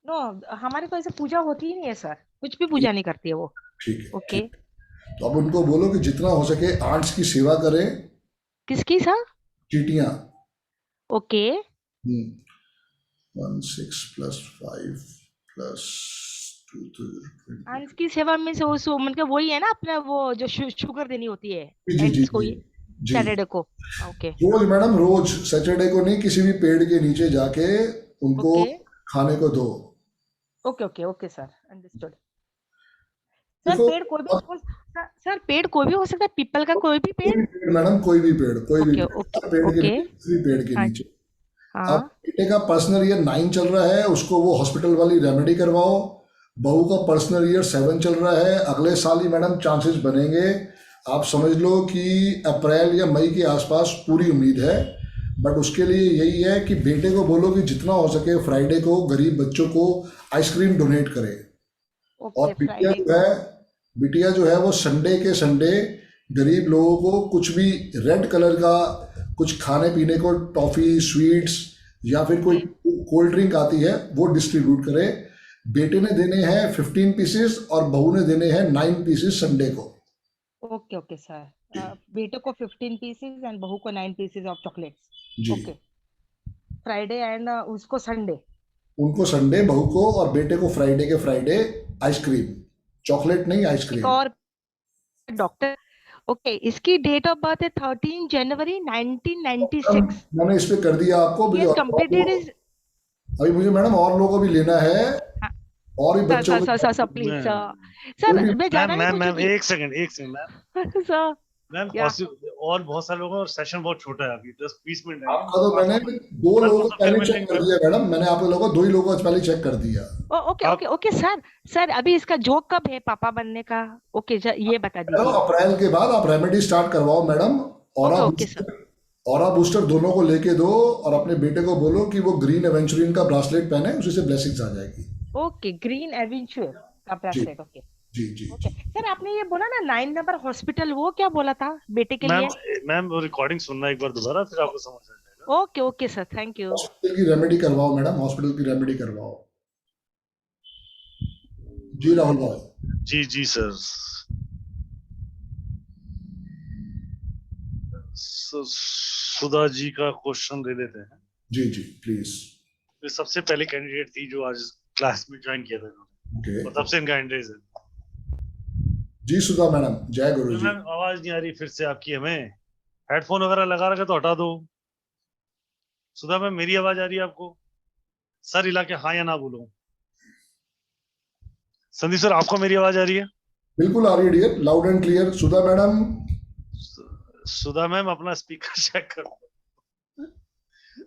No, हमारे तो ऐसे पूजा होती ही नहीं है सर, कुछ भी पूजा नहीं करती है वो। ठीक है ओके। तो अब उनको बोलो कि जितना हो सके आंट्स की सेवा करें। किसकी सर? चीटियां। ओके। 16 + 5 + 2 आंट्स की सेवा में से वो मतलब वही है ना अपना, वो जो शुगर देनी होती है जी को सैटरडे को। ओके। रोज मैडम, रोज सैटरडे को नहीं, किसी भी पेड़ के नीचे जाके उनको खाने को दो। Okay sir, understood. सर पेड़ कोई भी, सर पेड़ कोई भी हो सकता है, पीपल का कोई भी पेड़? मैडम कोई भी पेड़, कोई भी पेड़ के नीचे। अब बेटे का पर्सनल ईयर 9 चल रहा है, उसको वो हॉस्पिटल वाली रेमेडी करवाओ। बहू का पर्सनल ईयर 7 चल रहा है, अगले साल ही मैडम चांसेस बनेंगे। आप समझ लो कि अप्रैल या मई के आसपास पूरी उम्मीद है। बट उसके लिए यही है कि बेटे को बोलो कि जितना हो सके फ्राइडे को गरीब बच्चों को आइसक्रीम डोनेट करे। और बिटिया जो है वो संडे के संडे गरीब लोगों को कुछ भी रेड कलर का कुछ खाने पीने को, टॉफी, स्वीट्स या फिर कोई कोल्ड ड्रिंक आती है वो डिस्ट्रीब्यूट करे। बेटे ने देने हैं 15 पीसेस और बहू ने देने हैं 9 पीसेस संडे को। ओके सर, बेटे को 15 पीसेस एंड बहू को 9 pieces of chocolates. Okay. Friday and उसको संडे, उनको संडे बहू को, और बेटे को फ्राइडे के फ्राइडे आइसक्रीम, चॉकलेट नहीं आइसक्रीम। और डॉक्टर, ओके, इसकी डेट ऑफ बर्थ है 13 जनवरी 1996। मैंने इस पे कर दिया आपको। अभी मुझे मैडम और लोगों को भी लेना है हाँ। और भी सर बच्चों सर को sir sir please ma'am sir कोई भी मैं ज्यादा नहीं मैम पूछूंगी एक सेकंड मैम सर मैम या और बहुत सारे लोगों और सेशन बहुत छोटा है अभी 10-20 मिनट है आपका तो मैंने दो कल लोगों को परसों फिर पहले मिल चेक लेंगे कर मैम दिया मैडम, मैंने आप लोगों को 2 ही लोगों को पहले चेक कर दिया। ओके आप ओके ओके सर सर अभी इसका जोक कब है पापा बनने का? ओके ये बता चलो दीजिए। अप्रैल के बाद आप रेमेडी स्टार्ट करवाओ madam, okay okay sir aura booster दोनों को लेके दो और अपने बेटे को बोलो कि वो ग्रीन एवेंचुरिन का ब्रासलेट पहने, उसी से ब्लेसिंग्स आ जाएगी। ओके ग्रीन एडवेंचर का जी ब्रेसलेट ओके जी जी ओके जी। सर आपने ये बोला ना 9 नंबर हॉस्पिटल वो क्या बोला था बेटे के मैम लिए? मैम वो रिकॉर्डिंग सुनना एक बार दोबारा फिर आपको समझ आ जाएगा। Okay okay sir thank you. Hospital की रेमेडी करवाओ मैडम, हॉस्पिटल की रेमेडी करवाओ। जी राहुल भाई। जी सर सुधा जी का क्वेश्चन ले लेते हैं। जी जी प्लीज। ये सबसे पहले कैंडिडेट थी जो आज क्लास में ज्वाइन किया था इन्होंने, ओके और तब से इनका इंटरेस्ट है। जी सुधा मैडम, जय गुरु जी। मैम आवाज नहीं आ रही फिर से आपकी, हमें हेडफोन वगैरह लगा रखे तो हटा दो। सुधा मैम मेरी आवाज आ रही है आपको? सर हिला के हाँ या ना बोलो। संदीप सर आपको मेरी आवाज आ रही है? बिल्कुल आ रही है dear, loud and clear. Sudha madam, Sudha ma'am अपना स्पीकर चेक करो।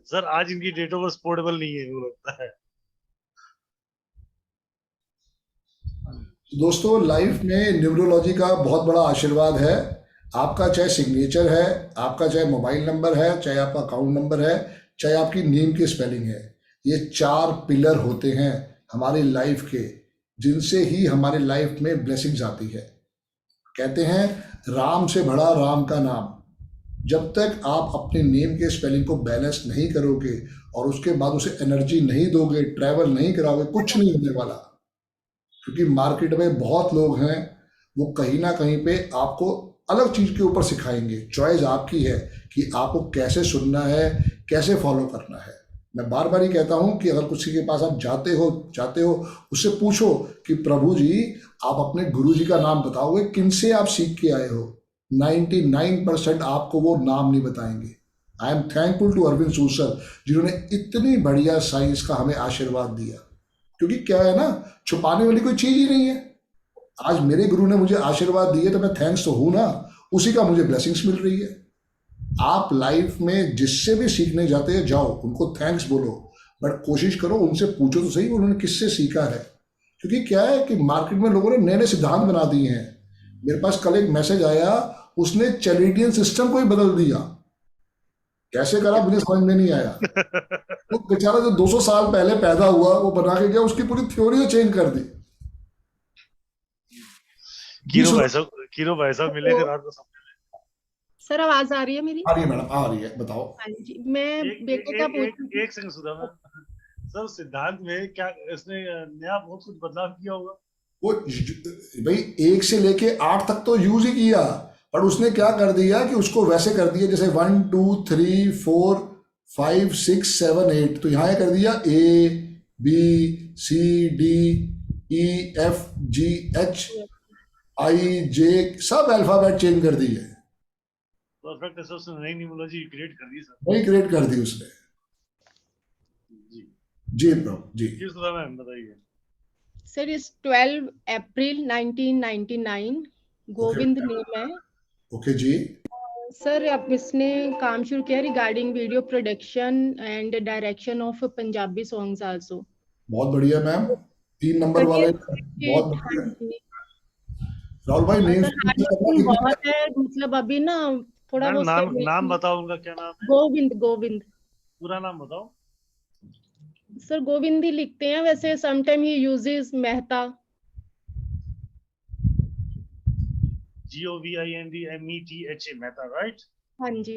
सर आज इनकी डेट ऑफ बर्थ पोर्टेबल नहीं है वो लगता है। दोस्तों लाइफ में न्यूमरोलॉजी का बहुत बड़ा आशीर्वाद है। आपका चाहे सिग्नेचर है, आपका चाहे मोबाइल नंबर है, चाहे आपका अकाउंट नंबर है, चाहे आपकी नेम की स्पेलिंग है, ये 4 पिलर होते हैं हमारी लाइफ के, जिनसे ही हमारे लाइफ में ब्लेसिंग्स आती है। कहते हैं राम से बड़ा राम का नाम। जब तक आप अपने नेम के स्पेलिंग को बैलेंस नहीं करोगे और उसके बाद उसे एनर्जी नहीं दोगे, ट्रैवल नहीं कराओगे, कुछ नहीं होने वाला। क्योंकि मार्केट में बहुत लोग हैं, वो कहीं ना कहीं पे आपको अलग चीज के ऊपर सिखाएंगे। चॉइस आपकी है कि आपको कैसे सुनना है, कैसे फॉलो करना है। मैं बार बार ही कहता हूं कि अगर किसी के पास आप जाते हो उससे पूछो कि प्रभु जी आप अपने गुरु जी का नाम बताओगे, किनसे आप सीख के आए हो। 99% आपको वो नाम नहीं बताएंगे। I am thankful to Arvind Sood sir, जिन्होंने इतनी बढ़िया साइंस का हमें आशीर्वाद दिया। क्योंकि क्या है ना, छुपाने वाली कोई चीज ही नहीं है। आज मेरे गुरु ने मुझे आशीर्वाद दिए तो मैं थैंक्स तो हूं ना, उसी का मुझे ब्लेसिंग्स मिल रही है। आप लाइफ में जिससे भी सीखने जाते हैं जाओ, उनको थैंक्स बोलो, बट कोशिश करो उनसे पूछो तो सही उन्होंने किससे सीखा है। क्योंकि क्या है कि मार्केट में लोगों ने नए नए सिद्धांत बना दिए हैं। मेरे पास कल एक मैसेज आया, उसने चैरिटियन सिस्टम को ही बदल दिया। कैसे करा मुझे समझ में नहीं आया। वो बेचारा जो 200 साल पहले पैदा हुआ वो बना के गया, उसकी पूरी थ्योरी चेंज कर दी। कीरो भाई साहब मिले थे रात को सबसे। सर आवाज आ रही है मेरी? आ रही है मैडम, आ रही है, बताओ। हाँ जी, मैं बेटे का पूछ एक सेकंड सुधा मैम, सर सिद्धांत में क्या इसने नया बहुत कुछ बदलाव किया होगा? वो भाई 1 से लेके 8 तक तो यूज ही किया, पर उसने क्या कर दिया कि उसको वैसे कर दिया जैसे 1 2 3 4 5 6 7 8। तो यहाँ कर दिया A B C D E F G H I J, सब अल्फाबेट चेंज कर दी है। परफेक्ट है सर, उसने नई न्यूमरोलॉजी क्रिएट कर दी सर। वही क्रिएट कर दी उसने। जी जी प्रभु जी। जी सुधा मैम बताइए। सर इस 12 अप्रैल 1999 गोविंद नेम है। ओके जी। सर अब इसने काम शुरू किया regarding video production and direction of Punjabi songs also. बहुत बढ़िया मैम, 3 नंबर वाले बहुत बढ़िया। राहुल भाई नेम बहुत है, मतलब अभी ना थोड़ा वो नाम बताओ उनका, क्या नाम है? गोविंद। पूरा नाम बताओ सर। गोविंद ही लिखते हैं वैसे, sometime he uses Mehta. GOVINDMETHA Mehta, right? हाँ जी।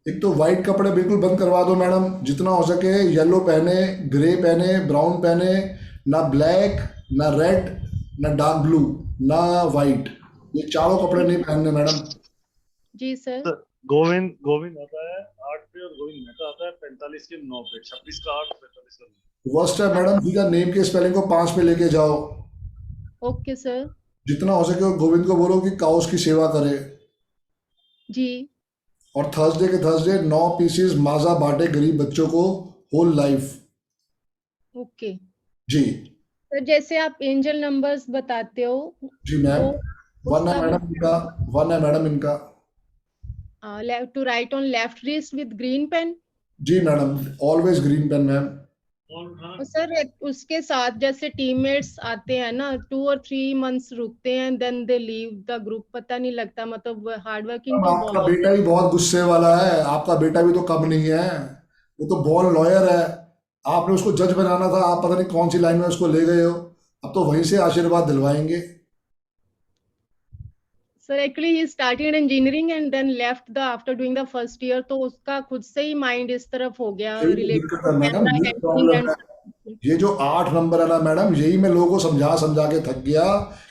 एक तो व्हाइट कपड़े बिल्कुल बंद करवा दो मैडम, जितना हो सके। येलो पहने, ग्रे पहने, ब्राउन पहने, ना ब्लैक, ना रेड, ना डार्क ब्लू, ना व्हाइट, ये चारों कपड़े नहीं पहनने मैडम। जी सर। गोविंद आता है 8 पे और गोविंद मेहता आता है 45 के 9 पे, 26 का 8, 45 का 9। वर्स्ट है मैडम, सीधा नेम के स्पेलिंग को 5 पे लेके जाओ। Okay sir. जितना हो सके गोविंद को बोलो कि काउस की सेवा करे। जी। और थर्सडे के थर्सडे 9 पीसेस माजा बांटे गरीब बच्चों को होल लाइफ। ओके जी सर, जैसे आप एंजल नंबर्स बताते हो जी मैम, तो वन है उसका मैडम इनका, वन है मैडम इनका। To write on left wrist with green pen. जी madam, always green pen ma'am. और सर उसके साथ जैसे टीममेट्स आते हैं ना, 2 और 3 मंथ्स रुकते हैं, then they leave the group, पता नहीं लगता, मतलब हार्ड वर्किंग तो आपका बहुत बेटा भी बहुत गुस्से वाला है, आपका बेटा भी तो कम नहीं है, वो तो बॉर्न लॉयर है। आपने उसको जज बनाना था, आप पता नहीं कौन सी लाइन में उसको ले गए हो। अब तो वहीं से आशीर्वाद दिलवाएंगे। Sir. Actually he started engineering and then left the after doing the first year, तो उसका खुद से ही माइंड इस तरफ हो गया यही तो रिलेटेड दिक्कत टू है मैडम, कैमरा ये एडिटिंग प्रॉब्लम एंड है। ये जो 8 नंबर है ना मैडम, यही मैं लोगों को समझा समझा के थक गया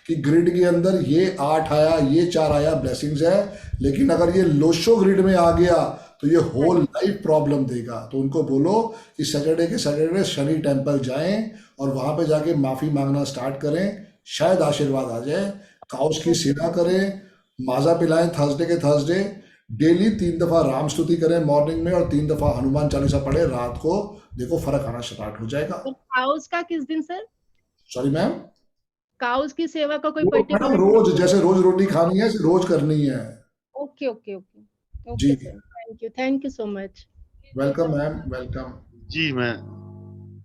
कि ग्रिड के अंदर ये 8 आया, ये 4 आया, ब्लेसिंग्स है, लेकिन अगर ये लोशो ग्रिड में आ गया तो ये होल लाइफ प्रॉब्लम देगा। तो उनको बोलो कि सैटरडे के सैटरडे शनि टेम्पल जाएं और वहां पे जाके माफी मांगना स्टार्ट करें, शायद आशीर्वाद आ जाए। काउस की सेवा करें, माजा पिलाएं थर्सडे के थर्सडे, डेली 3 दफा राम स्तुति करें मॉर्निंग में और 3 दफा हनुमान चालीसा पढ़े रात को, देखो फर्क आना स्टार्ट हो जाएगा। काउस का किस दिन सर? सॉरी मैम, काउस की सेवा का कोई वो मैडम पर्टिकुलर? रोज, जैसे रोज रोटी खानी है रोज करनी है। ओके ओके ओके जी okay sir, thank you so much. Welcome ma'am, welcome. जी मैं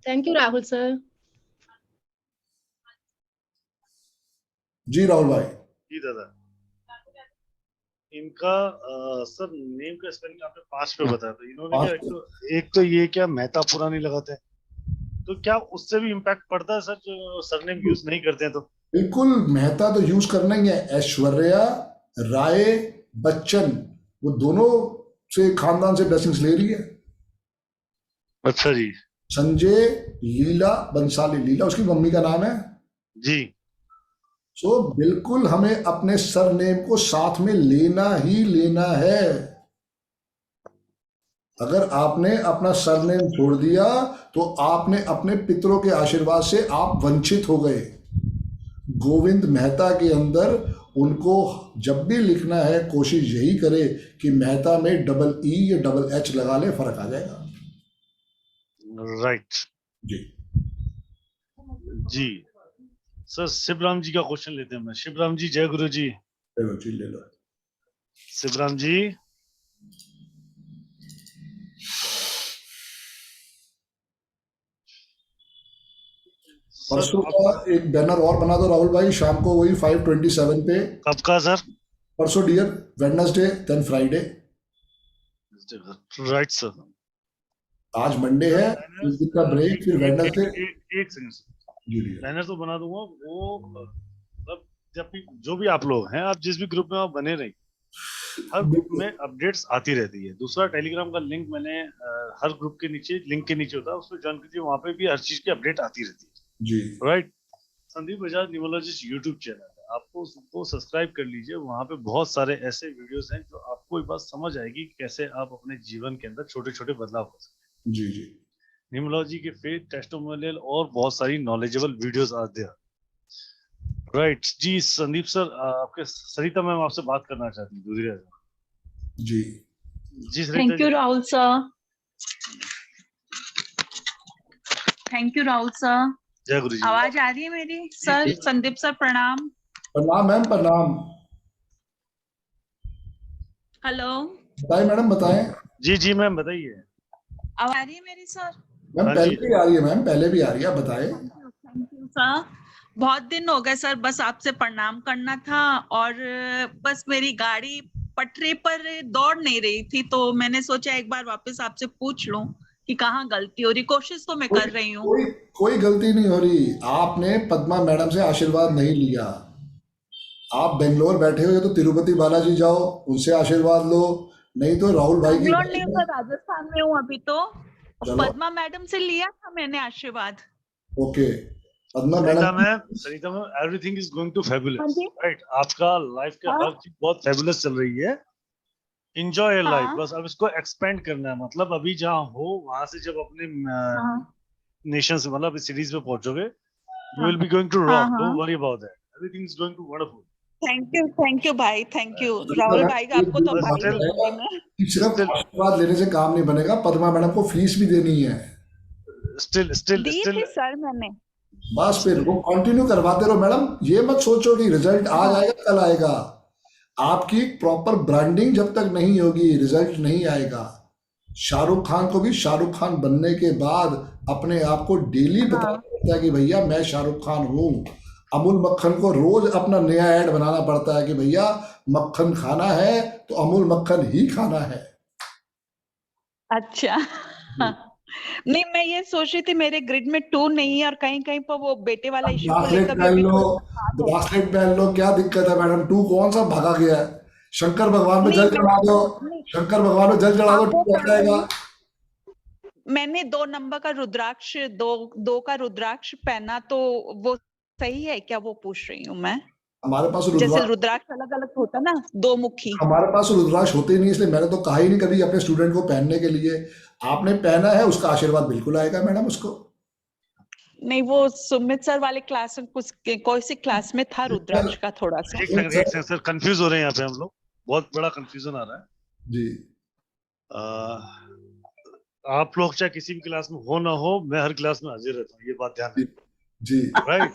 थैंक यू राहुल सर। जी राहुल भाई। जी दादा, इनका सर नेम का स्पेलिंग आपने 5 पे बताया था, इन्होंने क्या, एक तो ये क्या मेहता पूरा नहीं लगाते, तो क्या उससे भी इम्पैक्ट पड़ता है सर जो सरनेम यूज नहीं करते हैं तो? बिल्कुल, मेहता तो यूज करना ही है। ऐश्वर्या राय बच्चन, वो दोनों से खानदान से ब्लेसिंग्स ले रही है। अच्छा जी। संजय लीला बंसाली, लीला उसकी मम्मी का नाम है जी। सो बिल्कुल हमें अपने सरनेम को साथ में लेना ही लेना है। अगर आपने अपना सरनेम छोड़ दिया तो आपने अपने पितरों के आशीर्वाद से आप वंचित हो गए। गोविंद मेहता के अंदर उनको जब भी लिखना है कोशिश यही करे कि मेहता में डबल ई या डबल एच लगा ले, फर्क आ जाएगा। राइट जी जी। सर शिवराम जी का क्वेश्चन लेते हैं। मैं शिवराम जी, जय गुरु जी। ले लो जी, ले लो। शिवराम जी, परसों का एक बैनर और बना दो राहुल भाई, शाम को वही 5:27 पे। कब का सर? परसों dear, Wednesday then Friday. Right sir. आज मंडे है, इस दिन का ब्रेक, फिर वेडनेसडे। एक सेकंड, बैनर तो बना दूंगा वो, मतलब जब भी जो भी आप लोग हैं, आप जिस भी ग्रुप में आप बने रहिए, हर ग्रुप में अपडेट्स आती रहती है। दूसरा टेलीग्राम का लिंक मैंने हर ग्रुप के नीचे, लिंक के नीचे होता है, उसमें ज्वाइन कीजिए, वहां पे भी हर चीज की अपडेट आती रहती है जी। Right. Sandeep Bajaj numerologist YouTube channel है, आपको उसको सब्सक्राइब कर लीजिए। वहां पे बहुत सारे ऐसे वीडियोस हैं जो आपको एक बात समझ आएगी कि कैसे आप अपने जीवन के अंदर छोटे छोटे बदलाव कर सकते जी जी। हैं। न्यूमरोलॉजी के फेथ, टेस्टिमोनियल और बहुत सारी नॉलेजेबल वीडियोस आते हैं। राइट जी। संदीप सर, आपके सरिता मैम आपसे बात करना चाहती हूँ दूसरी जी जी। Thank you Rahul sir, thank you Rahul sir. जय गुरु जी। आवाज आ रही है मेरी? सर संदीप सर प्रणाम। प्रणाम मैम, प्रणाम। हेलो, बताएं मैडम, बताएं। जी जी मैम बताइए। आवाज आ रही है मेरी सर? मैम पहले भी आ रही है, मैम पहले भी आ रही है, आप बताएं। Thank you sir. बहुत दिन हो गए सर, बस आपसे प्रणाम करना था, और बस मेरी गाड़ी पटरी पर दौड़ नहीं रही थी, तो मैंने सोचा एक बार वापस आपसे पूछ लूं कि कहाँ गलती हो रही। कोशिश तो मैं कर रही हूँ। कोई गलती नहीं हो रही। आपने पद्मा मैडम से आशीर्वाद नहीं लिया। आप बेंगलोर बैठे हो तो तिरुपति बालाजी जाओ, उनसे आशीर्वाद लो, नहीं तो राहुल भाई की बेंगलोर नहीं हूँ सर, राजस्थान में हूँ अभी तो। पद्मा मैडम से लिया था मैंने आशीर्वाद। Okay Padma madam, Sarita ma'am, everything is going to fabulous right. आपका लाइफ के हर चीज बहुत फैबुलस चल रही है। एंजॉय योर लाइफ, बस अब इसको एक्सपेंड करना है। मतलब अभी जहाँ हो वहां से जब अपने नेशन से, मतलब इस सीरीज पे पहुंचोगे, you will be going to rock, don't worry about that, everything is going to wonderful. Thank you भाई, थैंक यू राहुल भाई, आपको तो भाई नहीं कहूंगी मैं। कि सिर्फ आशीर्वाद लेने से काम नहीं बनेगा, पद्मा मैडम को फीस भी देनी है। दी थी सर मैंने। बस फिर वो कंटिन्यू करवाते रहो मैडम, ये मत सोचो कि रिजल्ट आज आएगा कल आएगा। आपकी प्रॉपर ब्रांडिंग जब तक नहीं होगी रिजल्ट नहीं आएगा। शाहरुख खान को भी शाहरुख खान बनने के बाद अपने आप को डेली बताना पड़ता है कि भैया मैं शाहरुख खान हूँ। अमूल मक्खन को रोज अपना नया ऐड बनाना पड़ता है कि भैया मक्खन खाना है तो अमूल मक्खन ही खाना है। अच्छा नहीं, मैं ये सोच रही थी मेरे ग्रिड में 2 नहीं है और कहीं कहीं पर वो बेटे वाला इशू को ब्रासलेट लेकर पहन भी लो, ब्रासलेट पहन लो, क्या दिक्कत है मैडम? 2 कौन सा भागा गया है? शंकर भगवान में जल चढ़ा दो, शंकर भगवान में जल चढ़ा दो, ठीक हो जाएगा। मैंने 2 नंबर का रुद्राक्ष, 2 का रुद्राक्ष पहना, तो वो सही है क्या? वो पूछ रही हूँ मैं। हमारे पास जैसे रुद्राक्ष अलग अलग होता ना, 2 मुखी। हमारे पास रुद्राक्ष होते ही नहीं, इसलिए मैंने तो कहा ही नहीं कभी अपने स्टूडेंट को पहनने के लिए। आपने पहना है, उसका आशीर्वाद बिल्कुल आएगा मैडम उसको। नहीं, वो सुमित सर वाले क्लास में कुछ कोई सी क्लास में था रुद्राक्ष का थोड़ा सा। एक सेकंड सर, कंफ्यूज हो रहे हैं यहाँ पे हम लोग, बहुत बड़ा कंफ्यूजन आ रहा है जी। आप लोग चाहे किसी भी क्लास में हो ना हो, मैं हर क्लास में हाजिर रहता हूँ, ये बात ध्यान रखना जी। राइट।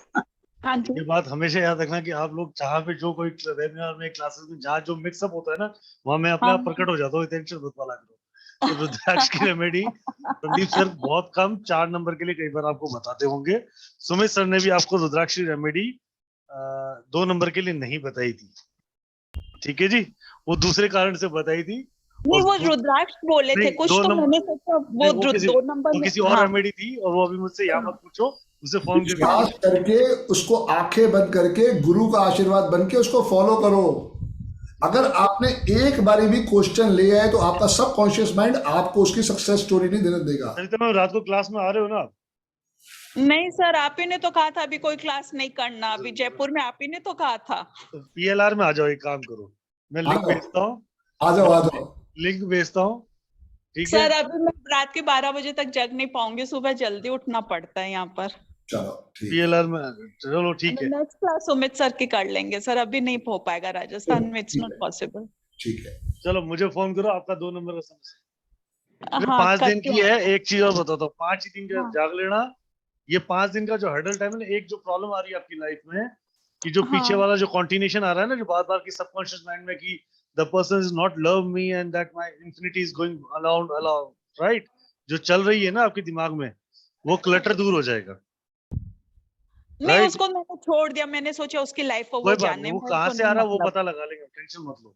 हाँ जी। ये बात हमेशा याद रखना कि आप लोग जहाँ पे जो कोई वेबिनार में क्लासेस में जहाँ जो मिक्सअप होता है ना, वहाँ मैं अपने आप प्रकट हो जाता हूँ, टेंशन मत वाला करो। तो रुद्राक्ष की रेमेडी संदीप सर बहुत कम 4 नंबर के लिए कई बार आपको बताते होंगे। सुमित सर ने भी आपको रुद्राक्ष की रेमेडी 2 नंबर के लिए नहीं बताई थी, ठीक है जी, वो दूसरे कारण से बताई थी। नहीं, वो रुद्राक्ष बोले थे कुछ, तो मैंने सोचा वो 2 नंबर में किसी और रेमेडी थी, और वो अभी मुझसे यहाँ मत पूछो, उसे फोन करके उसको आंखें बंद करके गुरु का आशीर्वाद बन के उसको फॉलो करो। अगर आपने एक बारी भी क्वेश्चन ले आए तो आपका सबकॉन्शियस माइंड आपको उसकी सक्सेस स्टोरी नहीं देने देगा। मैम रात को क्लास में आ रहे हो ना आप? नहीं सर, आप ही ने तो कहा था अभी कोई क्लास नहीं करना, अभी जयपुर में आप ही ने तो कहा था। तो PLR में आ जाओ, एक काम करो, मैं लिंक भेजता हूँ, आ जाओ, लिंक भेजता हूँ, ठीक है सर। अभी मैं रात के 12 बजे तक जग नहीं पाऊंगी, सुबह जल्दी उठना पड़ता है यहाँ पर। चलो ठीक, PLR में चलो ठीक है। नेक्स्ट क्लास सुमित सर की कर लेंगे सर, अभी नहीं हो पाएगा राजस्थान में, इट्स नॉट पॉसिबल। ठीक है, चलो मुझे फोन करो, आपका 2 नंबर का समस्या। हाँ, 5 दिन की है। एक चीज और बताता हूँ, 5 ही दिन का जाग लेना। ये 5 दिन का जो हर्डल टाइम है ना, एक जो प्रॉब्लम आ रही है आपकी लाइफ में कि जो पीछे वाला जो कॉन्टिन्यूशन आ रहा है ना, जो बार बार की सबकॉन्शियस माइंड में कि the person is not love me and that my infinity is going around right, जो चल रही है ना आपके दिमाग में, वो क्लटर दूर हो जाएगा। नहीं, उसको मैंने छोड़ दिया, मैंने सोचा उसकी लाइफ को वो जाने, वो कहाँ से आ रहा है वो पता लगा लेंगे, टेंशन मत लो।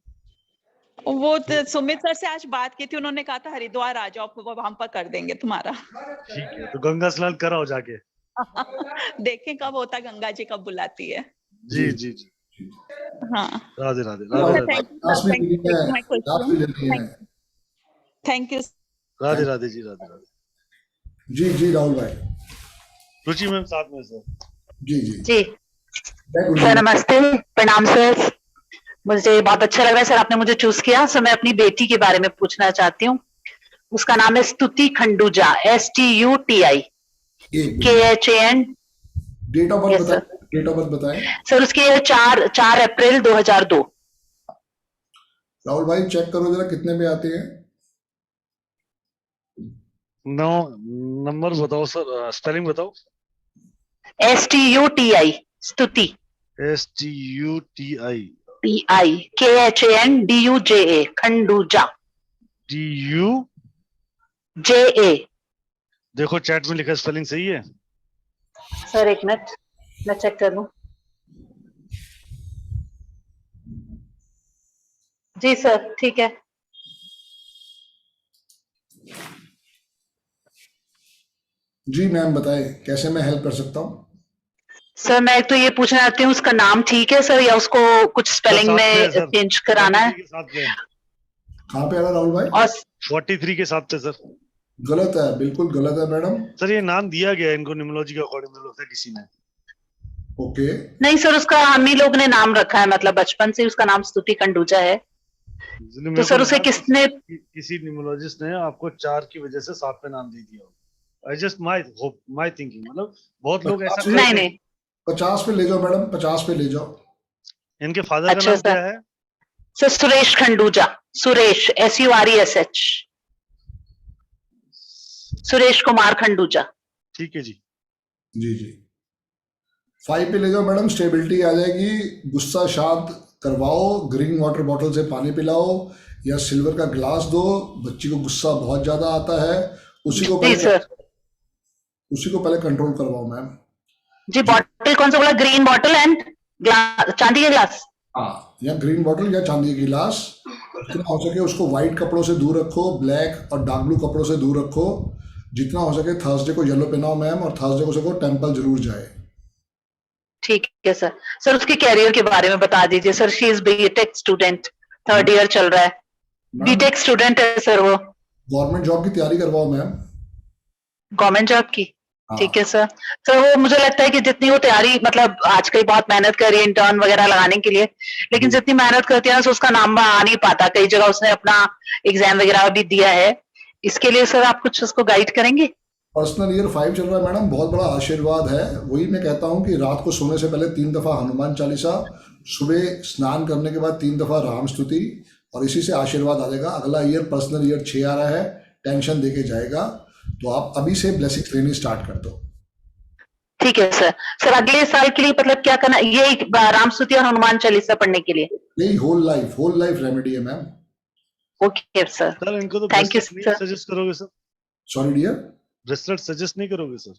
वो सुमित सर से आज बात की थी, उन्होंने कहा था हरिद्वार आ जाओ, हम पर कर देंगे तुम्हारा। ठीक है, तो गंगा स्नान कराओ जाके। देखें कब होता, गंगा जी कब बुलाती है। जी जी जी, हाँ, राधे राधे थैंक यू, राधे राधे जी, राधे राधे जी जी। राहुल भाई, रुचि मैम साथ में सर। जी जी जी सर, नमस्ते, प्रणाम सर। मुझे बहुत अच्छा लग रहा है सर, आपने मुझे चूज किया। सर मैं अपनी बेटी के बारे में पूछना चाहती हूँ। उसका नाम है Stuti Khanduja, STUTI KHAN। Date of birth बताएं, डेट ऑफ बर्थ बताएं सर। उसकी 4 अप्रैल 2002। राहुल भाई चेक करो जरा कितने में आते हैं। 9 नंबर बताओ सर, स्पेलिंग बताओ। STUTI स्तुति, STUTI KHANDUJA खंडूजा DUJA। देखो चैट में लिखा, स्पेलिंग सही है सर? एक मिनट मैं चेक कर लूं। जी सर, ठीक है। जी मैम बताएं, कैसे मैं हेल्प कर सकता हूँ? सर मैं तो ये पूछना चाहती हूँ, उसका नाम ठीक है सर, या उसको कुछ स्पेलिंग में चेंज कराना है? कहाँ पे आ रहा राहुल भाई? और 43 के साथ पे सर। गलत है, बिल्कुल गलत है मैडम। सर ये नाम दिया गया है इनको न्यूमरोलॉजी के अकॉर्डिंग, मुझे लगता है किसी ने। ओके, नहीं सर, उसका हम ही लोग ने नाम रखा है, मतलब बचपन से उसका नाम स्तुति खंडूजा है। तो सर उसे किसने, किसी न्यूमरोलॉजिस्ट ने आपको 4 की वजह से 7 पे नाम दे दिया। आई जस्ट माय थिंकिंग, मतलब बहुत लोग ऐसा नहीं 50 पे ले जाओ मैडम, 50 पे ले जाओ। इनके फादर का अच्छा नाम सर। क्या है? Sir Suresh Khanduja, Suresh SURESH, Suresh Kumar Khanduja. ठीक है जी। जी जी। 5 पे ले जाओ मैडम, स्टेबिलिटी आ जाएगी। गुस्सा शांत करवाओ, ग्रीन वाटर बॉटल से पानी पिलाओ या सिल्वर का ग्लास दो। बच्ची को गुस्सा बहुत ज्यादा आता है, उसी को जी सर। पहले कंट्रोल करवाओ मैम। जी बॉटल कौन सा बोला? ग्रीन बॉटल एंड ग्लास, चांदी के ग्लास। हाँ, या ग्रीन बॉटल या चांदी की गिलास। जितना हो सके उसको व्हाइट कपड़ों से दूर रखो, ब्लैक और डार्क ब्लू कपड़ों से दूर रखो। जितना हो सके थर्सडे को येलो पहनाओ मैम, और थर्सडे को सको टेम्पल जरूर जाए। ठीक है सर। सर उसके कैरियर के बारे में बता दीजिए sir. She is BTech student, 3rd year चल रहा है। बीटेक स्टूडेंट है सर वो। गवर्नमेंट जॉब की तैयारी करवाओ मैम। गवर्नमेंट जॉब की? हाँ। ठीक है सर। सर वो मुझे लगता है कि जितनी वो तैयारी, मतलब आजकल बहुत मेहनत कर रही है इंटर्न वगैरह लगाने के लिए, लेकिन जितनी मेहनत करती है ना, उसका नाम आ नहीं पाता। कई जगह उसने अपना एग्जाम वगैरह भी दिया है। इसके लिए सर आप कुछ उसको गाइड करेंगे? पर्सनल ईयर 5 चल रहा है मैडम, बहुत बड़ा आशीर्वाद है। वही मैं कहता हूँ कि रात को सोने से पहले 3 दफा हनुमान चालीसा, सुबह स्नान करने के बाद 3 दफा राम स्तुति, और इसी से आशीर्वाद आ जाएगा। अगला ईयर पर्सनल ईयर 6 आ रहा है, टेंशन देके जाएगा। तो आप अभी से ब्लेसिंग लेनी स्टार्ट कर दो। ठीक है सर। सर अगले साल के लिए मतलब क्या करना? ये राम स्तुति और हनुमान चालीसा पढ़ने के लिए? यही होल लाइफ रेमेडी है मैम। Okay sir. सर इनको तो thank you bracelet sir. Suggest करोगे sir? Sorry dear, bracelet suggest नहीं करोगे सर?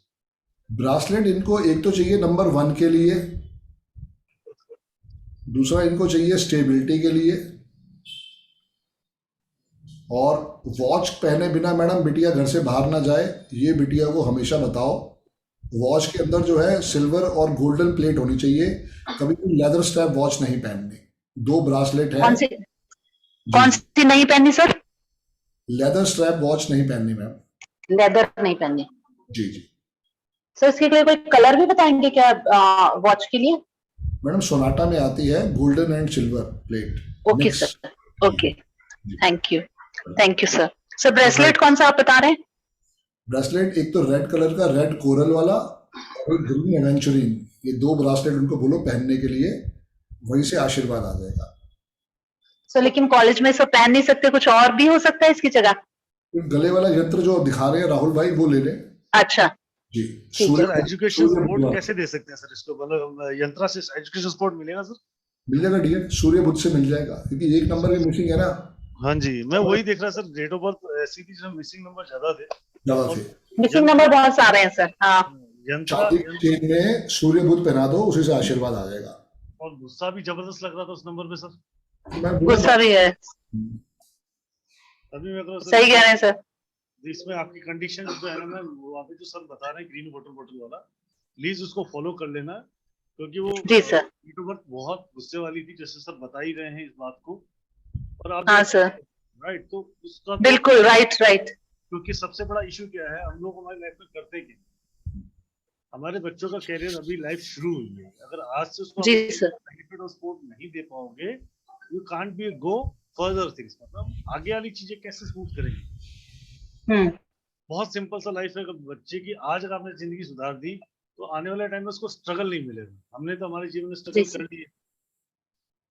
ब्रासलेट इनको एक तो चाहिए नंबर 1 के लिए, दूसरा इनको चाहिए स्टेबिलिटी के लिए, और वॉच पहने बिना मैडम बिटिया घर से बाहर ना जाए, ये बिटिया को हमेशा बताओ। वॉच के अंदर जो है सिल्वर और गोल्डन प्लेट होनी चाहिए, कभी भी लेदर स्ट्रैप वॉच नहीं पहननी। 2 ब्रासलेट है। कौन सी नहीं पहननी सर? लेदर स्ट्रैप वॉच नहीं पहननी मैम। लेदर नहीं पहननी। जी जी। सर इसके लिए कोई कलर भी बताएंगे क्या वॉच के लिए? मैडम सोनाटा में आती है golden and silver plate. Okay sir. Okay, thank you sir. Sir bracelet कौन सा आप बता रहे हैं? ब्रेसलेट एक तो रेड कलर का, रेड कोरल वाला, और ग्रीन एवेंचुरिन, ये 2 ब्रासलेट उनको बोलो पहनने के लिए, वहीं से आशीर्वाद आ जाएगा। सर लेकिन कॉलेज में सब पहन नहीं सकते, कुछ और भी हो सकता है इसकी जगह? गले वाला यंत्र जो दिखा रहे हैं राहुल भाई, वो ले लें। अच्छा जी। सर एजुकेशन सपोर्ट कैसे दे सकते हैं सर इसको? मतलब यंत्रा से एजुकेशन सपोर्ट मिलेगा सर? मिल जाएगा डियर, सूर्य बुध से मिल जाएगा, क्योंकि 1 नंबर भी मिसिंग है ना। हाँ जी, मैं वही देख रहा सर। डेट ऑफ बर्थ ऐसी थी जिसमें मिसिंग नंबर ज्यादा थे। मिसिंग नंबर बहुत सारे हैं सर। हाँ, शादी की चेन में सूर्य बुध पहना दो, उसी से आशीर्वाद आ जाएगा। और गुस्सा भी जबरदस्त लग रहा था उस नंबर पे सर। गुस्सा भी है। अभी मैं सही कह रहे हैं सर। इसमें आपकी कंडीशन जो है ना मैम, वो आप जो सर बता रहे हैं ग्रीन बॉटल वाला, प्लीज उसको फॉलो कर लेना, क्योंकि वो जी सर। डेट ऑफ बर्थ बहुत गुस्से वाली थी, जैसे सर बता ही रहे हैं इस बात को। और आप हाँ सर, राइट, तो उसका बिल्कुल राइट। क्योंकि सबसे बड़ा इशू क्या है, हम लोग हमारी लाइफ में करते क्या, हमारे बच्चों का कैरियर अभी लाइफ शुरू हुई है। अगर आज से उसको जी सर बेनिफिट और सपोर्ट नहीं दे पाओगे, you can't be go further things. मतलब आगे वाली चीजें कैसे स्मूथ करेंगे? बहुत सिंपल सा लाइफ है। अगर बच्चे की आज अगर आपने जिंदगी सुधार दी, तो आने वाले टाइम में उसको स्ट्रगल नहीं मिलेगा। हमने तो हमारे जीवन में स्ट्रगल कर लिए,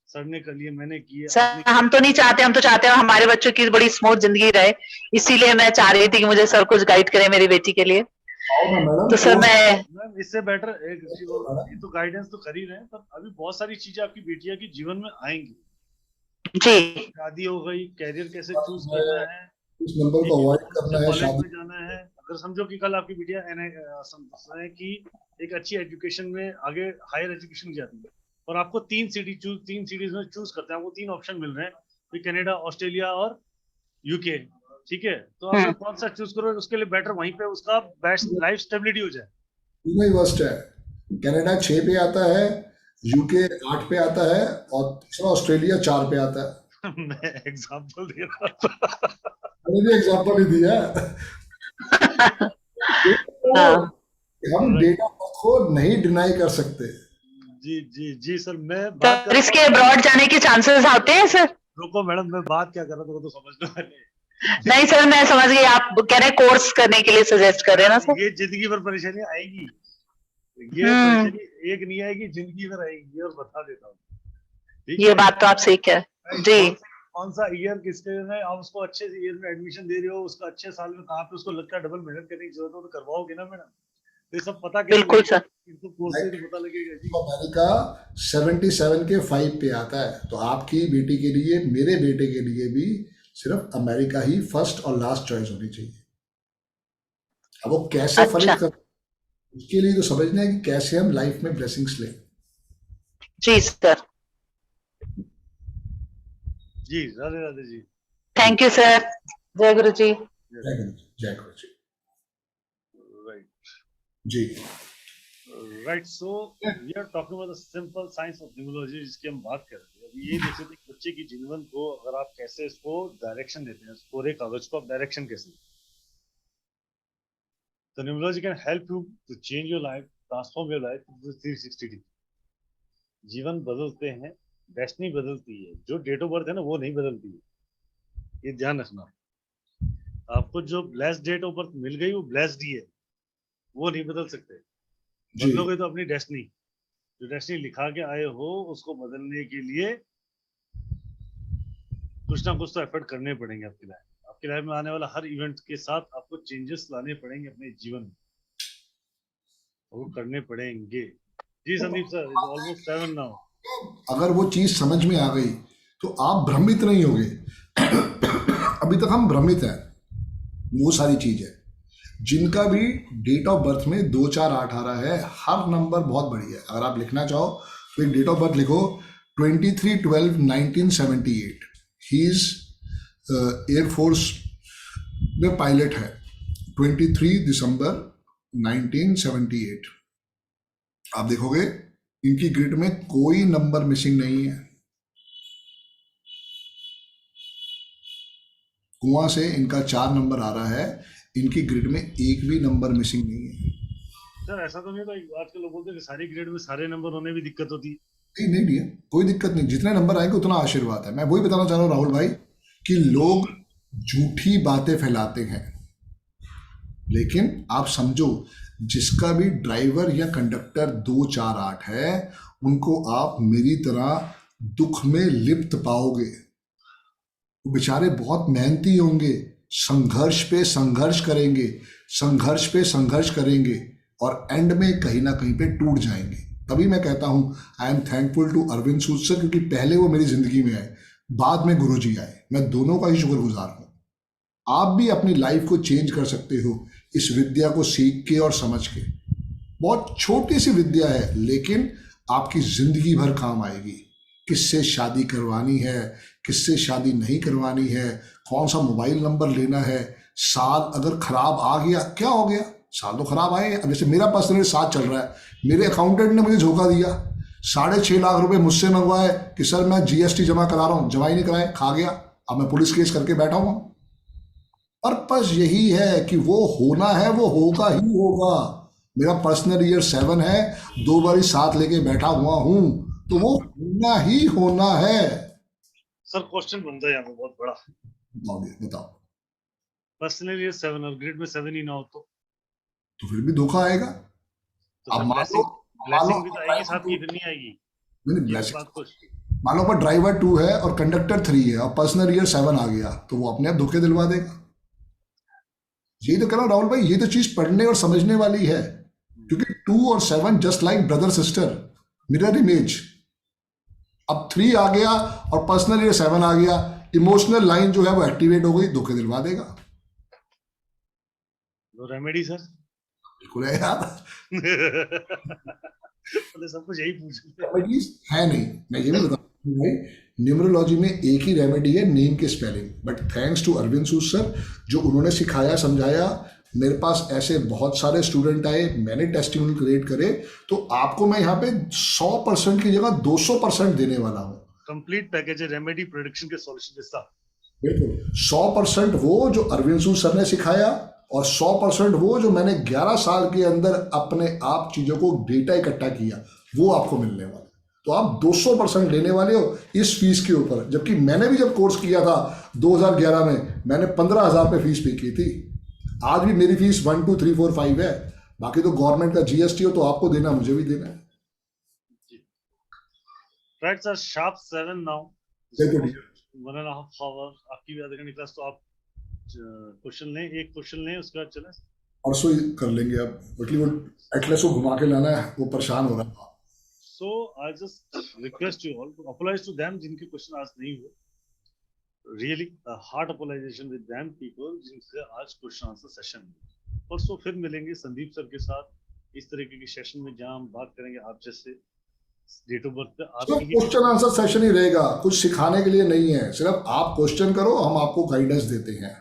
सर ने कर लिए, मैंने किए। सर हम तो नहीं चाहते, हम तो चाहते हैं हमारे बच्चों की बड़ी स्मूथ जिंदगी रहे। इसीलिए मैं चाह रही थी कि मुझे सर कुछ गाइड करें मेरी बेटी के लिए। तो सर मैं इससे बेटर एक ये तो गाइडेंस तो कर ही रहे हैं, पर अभी बहुत सारी चीजें आपकी बेटिया की जीवन में आएंगी। जी, शादी हो गई, कैरियर कैसे चूज करना है, इस नंबर को अवॉइड करना है, कॉलेज शादी में जाना है। अगर समझो कि कल आपकी बिटिया है कि एक अच्छी एजुकेशन में आगे हायर एजुकेशन जाती है, और आपको 3 सिटीज में चूज करते हैं, आपको 3 ऑप्शन मिल रहे हैं, तो कनाडा, ऑस्ट्रेलिया और यूके, ठीक है? तो आप कौन सा चूज करो, उसके लिए बेटर वहीं पे उसका बेस्ट लाइफ स्टेबिलिटी हो जाए। नहीं वर्स्ट है, कनाडा 6 पे आता है, यूके 8 पे आता है, और तीसरा ऑस्ट्रेलिया 4 पे आता है। मैं एग्जांपल दे रहा था। मैंने एग्जांपल ही दिया। हम डेटा को नहीं डिनाई कर सकते। जी जी जी सर, मैं बात कर इसके अब्रॉड जाने के चांसेस होते हैं सर? रुको मैडम, मैं बात क्या कर रहा था वो तो समझ लो। नहीं सर, मैं समझ गई, आप कह रहे हैं कोर्स करने के लिए सजेस्ट कर रहे हैं ना सर? ये जिंदगी भर परेशानी आएगी, ये परेशानी एक नहीं आएगी, जिंदगी भर आएगी, और बता देता हूँ। ठीक ये है? बात तो आप सही कह जी। कौन सा ईयर किसके में आप उसको अच्छे से ईयर में एडमिशन दे रहे हो, उसका अच्छे साल में कहाँ पे उसको लगता है डबल मेहनत करने की जरूरत हो तो करवाओगे ना मैडम। ये सब पता कैसे बिल्कुल लगेगा? सर। इनको कोर्स से ही पता लगेगा जी। अमेरिका 77 के 5 पे आता है, तो आपकी बेटी के लिए, मेरे बेटे के लिए भी सिर्फ अमेरिका ही फर्स्ट और लास्ट चॉइस होनी चाहिए। अब वो कैसे फलित कर, उसके लिए तो समझना है कि कैसे हम लाइफ में ब्लेसिंग्स लें। जी सर। जी Radhe Radhe ji. Thank you sir. जय गुरु जी। जय गुरु जी। जय गुरु जी। राइट जी। Right, so we are talking about the simple science of numerology जिसकी हम बात कर रहे थे। अभी ये देख सकते हैं बच्चे की जीवन को अगर आप कैसे इसको डायरेक्शन देते हैं, पूरे कागज को आप डायरेक्शन कैसे देते हैं। So numerology can help you to change your life, transform your life to 360 degree. जीवन बदलते हैं, डेस्टिनी बदलती है। जो डेट ऑफ बर्थ है ना वो नहीं बदलती है, ये ध्यान रखना। आपको जो ब्लेस्ड डेट ऑफ बर्थ मिल गई वो ब्लेस्ड ही है, वो नहीं बदल सकते। बदलोगे तो अपनी डेस्टिनी, जो डेस्टिनी लिखा के आए हो उसको बदलने के लिए कुछ ना कुछ तो एफर्ट करने पड़ेंगे आपकी लाइफ। आपकी लाइफ में आने वाला हर इवेंट के साथ आपको चेंजेस लाने पड़ेंगे अपने जीवन में, वो करने पड़ेंगे। जी Sandeep sir, it's almost 7 now. अगर वो चीज समझ में आ गई तो आप भ्रमित नहीं होगे। अभी तक हम भ्रमित हैं, वो सारी चीज है। जिनका भी डेट ऑफ बर्थ में 2 4 8 आ रहा है, हर नंबर बहुत बढ़िया है। अगर आप लिखना चाहो तो एक डेट ऑफ बर्थ लिखो 23/12/1978। ही इज एयरफोर्स में पायलट है। 23 दिसंबर 1978। आप देखोगे इनकी ग्रिड में कोई नंबर मिसिंग नहीं है। कुआं से इनका 4 नंबर आ रहा है, इनकी ग्रिड में एक भी नंबर मिसिंग नहीं है। सर ऐसा तो नहीं तो आजकल लोग बोलते हैं कि सारी ग्रेड में सारे नंबर होने भी दिक्कत होती है। नहीं, कोई दिक्कत नहीं। जितने नंबर आएंगे उतना आशीर्वाद है। मैं वही बताना चाह रहा हूँ राहुल भाई कि लोग झूठी बातें फैलाते हैं, लेकिन आप समझो जिसका भी ड्राइवर या कंडक्टर 2 4 8 है, उनको आप मेरी तरह दुख में लिप्त पाओगे। वो बेचारे बहुत मेहनती होंगे, संघर्ष पे संघर्ष करेंगे, संघर्ष पे संघर्ष करेंगे और एंड में कहीं ना कहीं पे टूट जाएंगे। तभी मैं कहता हूं I am thankful to Arvind Sood sir, क्योंकि पहले वो मेरी जिंदगी में आए, बाद में गुरुजी आए। मैं दोनों का ही शुक्रगुजार हूं। आप भी अपनी लाइफ को चेंज कर सकते हो इस विद्या को सीख के और समझ के। बहुत छोटी सी विद्या है, लेकिन आपकी जिंदगी भर काम आएगी। किससे शादी करवानी है, किससे शादी नहीं करवानी है, कौन सा मोबाइल नंबर लेना है, साल अगर खराब आ गया क्या हो गया, साल तो खराब आए। अब जैसे मेरा पर्सनल साथ चल रहा है, मेरे अकाउंटेंट ने मुझे धोखा दिया, 6.5 लाख रुपए मुझसे मंगवाए कि सर मैं जीएसटी जमा करा रहा हूं, जमा ही नहीं कराए, खा गया। अब मैं पुलिस केस करके बैठा हुआ। पर्पस यही है कि वो होना है, वो होगा ही होगा। मेरा पर्सनल ईयर 7 है, 2 बार 7 लेके बैठा हुआ हूं, तो वो होना ही होना है। सर क्वेश्चन बनता है यहाँ पे बहुत बड़ा। बताओ। पर्सनल ईयर 7 और ग्रिड में 7 ही ना हो तो फिर भी धोखा आएगा। तो अब ब्लेसिंग भी तो आएगी साथ की, फिर नहीं आएगी। मान लो पर ड्राइवर 2 है और कंडक्टर 3 है और पर्सनल ईयर 7 आ गया, तो वो अपने आप धोखे दिलवा देगा। यही तो कह रहा हूं राहुल भाई, ये तो चीज पढ़ने और समझने वाली है, क्योंकि 2 और 7 just like brother sister, mirror image. अब 3 आ गया और पर्सनल ईयर 7 आ गया, इमोशनल लाइन जो है वो एक्टिवेट हो गई, धोखे दिलवा देगा। रेमेडी सर बिल्कुल है यार। सब कुछ यही पूछ रेमेडीज है नहीं। मैं ये भी बताऊं भाई, न्यूमरोलॉजी में एक ही रेमेडी है, नेम के spelling. But thanks to Arvind Sood sir, जो उन्होंने सिखाया समझाया। मेरे पास ऐसे बहुत सारे स्टूडेंट आए, मैंने टेस्टिमोनियल क्रिएट करे, तो आपको मैं यहाँ पे 100% की जगह 200% देने वाला हूँ। कंप्लीट पैकेज है, रेमेडी, प्रेडिक्शन के सॉल्यूशन के साथ। बिल्कुल 100% वो जो अरविंद सूद सर ने सिखाया और 100% वो जो मैंने 11 साल के अंदर अपने आप चीजों को डेटा इकट्ठा किया, वो आपको मिलने वाला है। तो आप 200% लेने वाले हो इस फीस के ऊपर। जबकि मैंने भी जब कोर्स किया था 2011 में, मैंने 15,000 पे फीस पे की थी। आज भी मेरी फीस 1 2 3 4 5 है। बाकी तो गवर्नमेंट का जीएसटी हो तो आपको देना, मुझे भी देना है। Right sir, sharp 7 now. Very good. 1.5 hour आपकी भी आधे घंटे क्लास, तो आप क्वेश्चन लें, एक क्वेश्चन लें, उसके बाद चले। परसों ही कर लेंगे अब, बल्कि वो एटलस को घुमा के लाना है, वो परेशान हो रहा है। So I just request you all to apologize to them जिनके क्वेश्चन आज नहीं हुए। Really a heart apologization with them people जिनसे आज क्वेश्चन आंसर सेशन में। परसों फिर मिलेंगे संदीप सर के साथ इस तरीके के सेशन में, जहां हम बात करेंगे आप जैसे डेट ऑफ बर्थ पे आपकी क्वेश्चन आंसर सेशन ही रहेगा, कुछ सिखाने के लिए नहीं है, सिर्फ आप क्वेश्चन करो, हम आपको गाइडेंस देते हैं।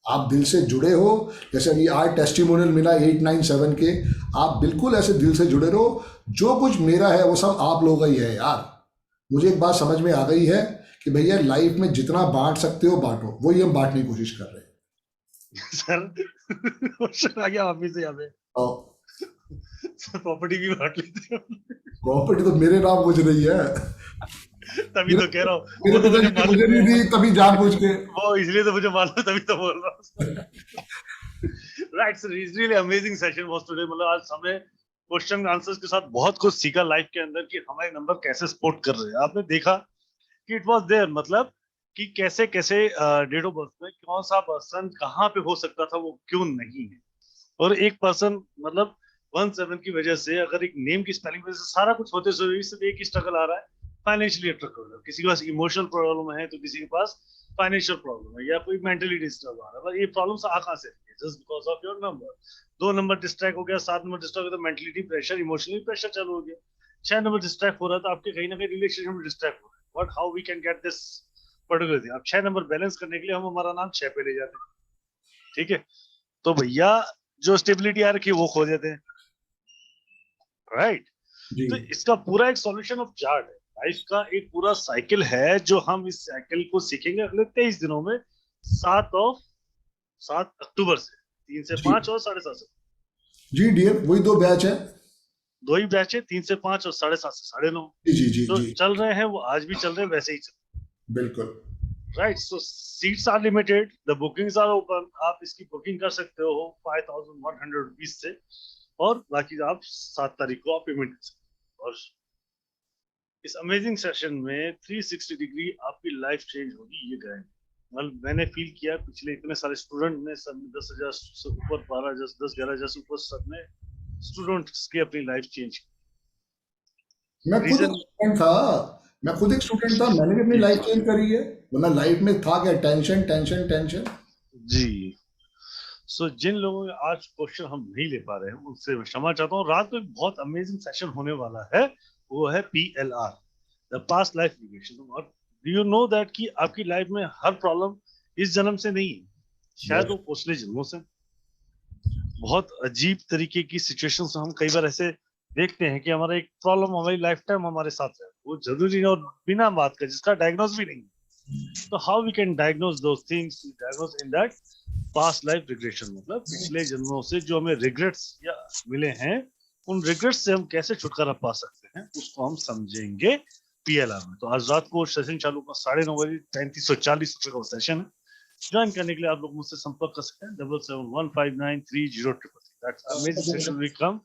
आप दिल से जुड़े हो, जैसे अभी आज टेस्टिमोनियल मिला 897 के, आप बिल्कुल ऐसे दिल से जुड़े रहो। जो कुछ मेरा है वो सब आप लोगों का ही है यार। मुझे एक बात समझ में आ गई है कि भैया लाइफ में जितना बांट सकते हो बांटो, वही हम बांटने की कोशिश कर रहे हैं। सर क्वेश्चन आ गया वापिस से यहाँ पे, प्रॉपर्टी भी बांट लेते हो। प्रॉपर्टी तो मेरे नाम कुछ नहीं है, तभी तो कह रहा हूँ, मेरे तो मुझे नहीं दी, तभी जानबूझ के वो, इसलिए तो मुझे मालूम, तभी तो बोल रहा हूँ। Right sir, it's really amazing session was today. मतलब आज हमें क्वेश्चन आंसर्स के साथ बहुत कुछ सीखा लाइफ के अंदर कि हमारे नंबर कैसे सपोर्ट कर रहे हैं। आपने देखा कि इट वाज देयर, मतलब कि कैसे कैसे डेट ऑफ बर्थ में कौन सा पर्सन कहाँ पे हो सकता था, वो क्यों नहीं है। और एक पर्सन मतलब 17 की वजह से, अगर एक नेम की स्पेलिंग वजह से सारा कुछ होते हुए सिर्फ एक ही स्ट्रगल आ रहा है, फाइनेंशियली स्ट्रगल। किसी के पास इमोशनल प्रॉब्लम है तो किसी के पास फाइनेंशियल प्रॉब्लम है, या कोई मेंटली डिस्टर्ब आ रहा है। ये प्रॉब्लम्स आ कहाँ से रही है? Just because of your number. 2 number distract हो गया, 7 नंबर डिस्ट्रैक्ट हो गया तो मेंटलिटी प्रेशर, इमोशनली प्रेशर चालू हो गया। 6 नंबर डिस्ट्रैक्ट हो रहा है तो आपके कहीं ना कहीं रिलेशनशिप में डिस्ट्रैक्ट हो रहा है। What how we can get this particular thing? अब 6 नंबर बैलेंस करने के लिए हम हमारा नाम 6 पे ले जाते हैं, ठीक है? तो भैया जो स्टेबिलिटी आ रखी है वो खो देते हैं, राइट? तो इसका पूरा एक सॉल्यूशन ऑफ चार्ट है, लाइफ का एक पूरा साइकिल है, जो हम इस साइकिल को सीखेंगे अगले 23 दिनों में, 7 अक्टूबर से 3 से 5 और 7:30 से। जी डियर, वही 2 बैच है, 2 ही बैच है, 3 से 5 और 7:30 से 9:30। जी जी तो जी चल रहे हैं वो आज भी चल रहे हैं, वैसे ही चल, बिल्कुल right? So seats are limited, the bookings are open. आप इसकी बुकिंग कर सकते हो 5100 रुपीज से, और बाकी आप 7 तारीख को आप पेमेंट कर सकते हो। और इस अमेजिंग सेशन में 360 डिग्री आपकी लाइफ चेंज होगी, ये गारंटी। मतलब मैंने फील किया, पिछले इतने सारे स्टूडेंट ने, सब 10,000 से ऊपर, 12,000, 10-11,000 से ऊपर सब ने स्टूडेंट्स की अपनी लाइफ चेंज की। मैं खुद एक स्टूडेंट था, मैंने भी अपनी लाइफ चेंज करी है, वरना लाइफ में था क्या, टेंशन टेंशन टेंशन। जी, सो जिन लोगों के आज क्वेश्चन हम नहीं ले पा रहे हैं उनसे मैं क्षमा चाहता हूँ। रात को एक बहुत अमेजिंग सेशन होने वाला है, वो है PLR, the past life regression. और डू यू नो दैट कि आपकी लाइफ में हर प्रॉब्लम इस जन्म से नहीं है, शायद वो पिछले जन्मों से। बहुत अजीब तरीके की सिचुएशंस हम कई बार ऐसे देखते हैं कि हमारा एक प्रॉब्लम हमारी लाइफ टाइम हमारे साथ है, वो जरूरी नहीं और बिना बात का जिसका डायग्नोज भी नहीं। तो how we can diagnose those things, diagnose in that past life regression, मतलब पिछले जन्मों से जो हमें रिग्रेट्स या मिले हैं, उन रिग्रेट्स से हम कैसे छुटकारा पा सकते हैं, उसको हम समझेंगे PLR में। तो आज रात को सेशन चालू का 9:30 बजे 3340 रुपए का सेशन है। ज्वाइन करने के लिए आप लोग मुझसे संपर्क कर सकते हैं 7715930333। That's amazing session will come.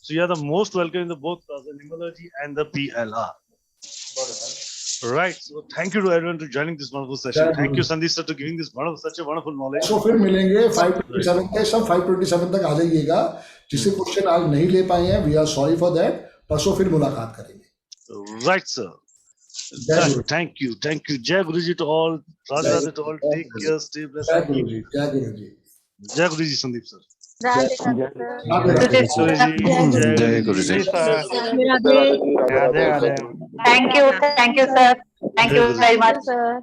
So you are the most welcome in the both the numerology and the PLR. Right. So thank you to everyone to joining this wonderful session. Thank you Sandeep sir to giving this such a wonderful knowledge. तो फिर मिलेंगे 527 के, सब 527 तक आ जाइएगा। जिससे क्वेश्चन आज नहीं ले पाए हैं, we are sorry for that। परसों फिर मुलाकात करेंगे। Right sir. Thank you. Jai Guruji to all. Radha to all. Take care. Stay blessed. जय गुरु जी, जय गुरु जी, Jai Guruji Sandeep sir. Radhe Radhe जय गुरु जी। Radhe Radhe. Thank you sir, thank you very much sir.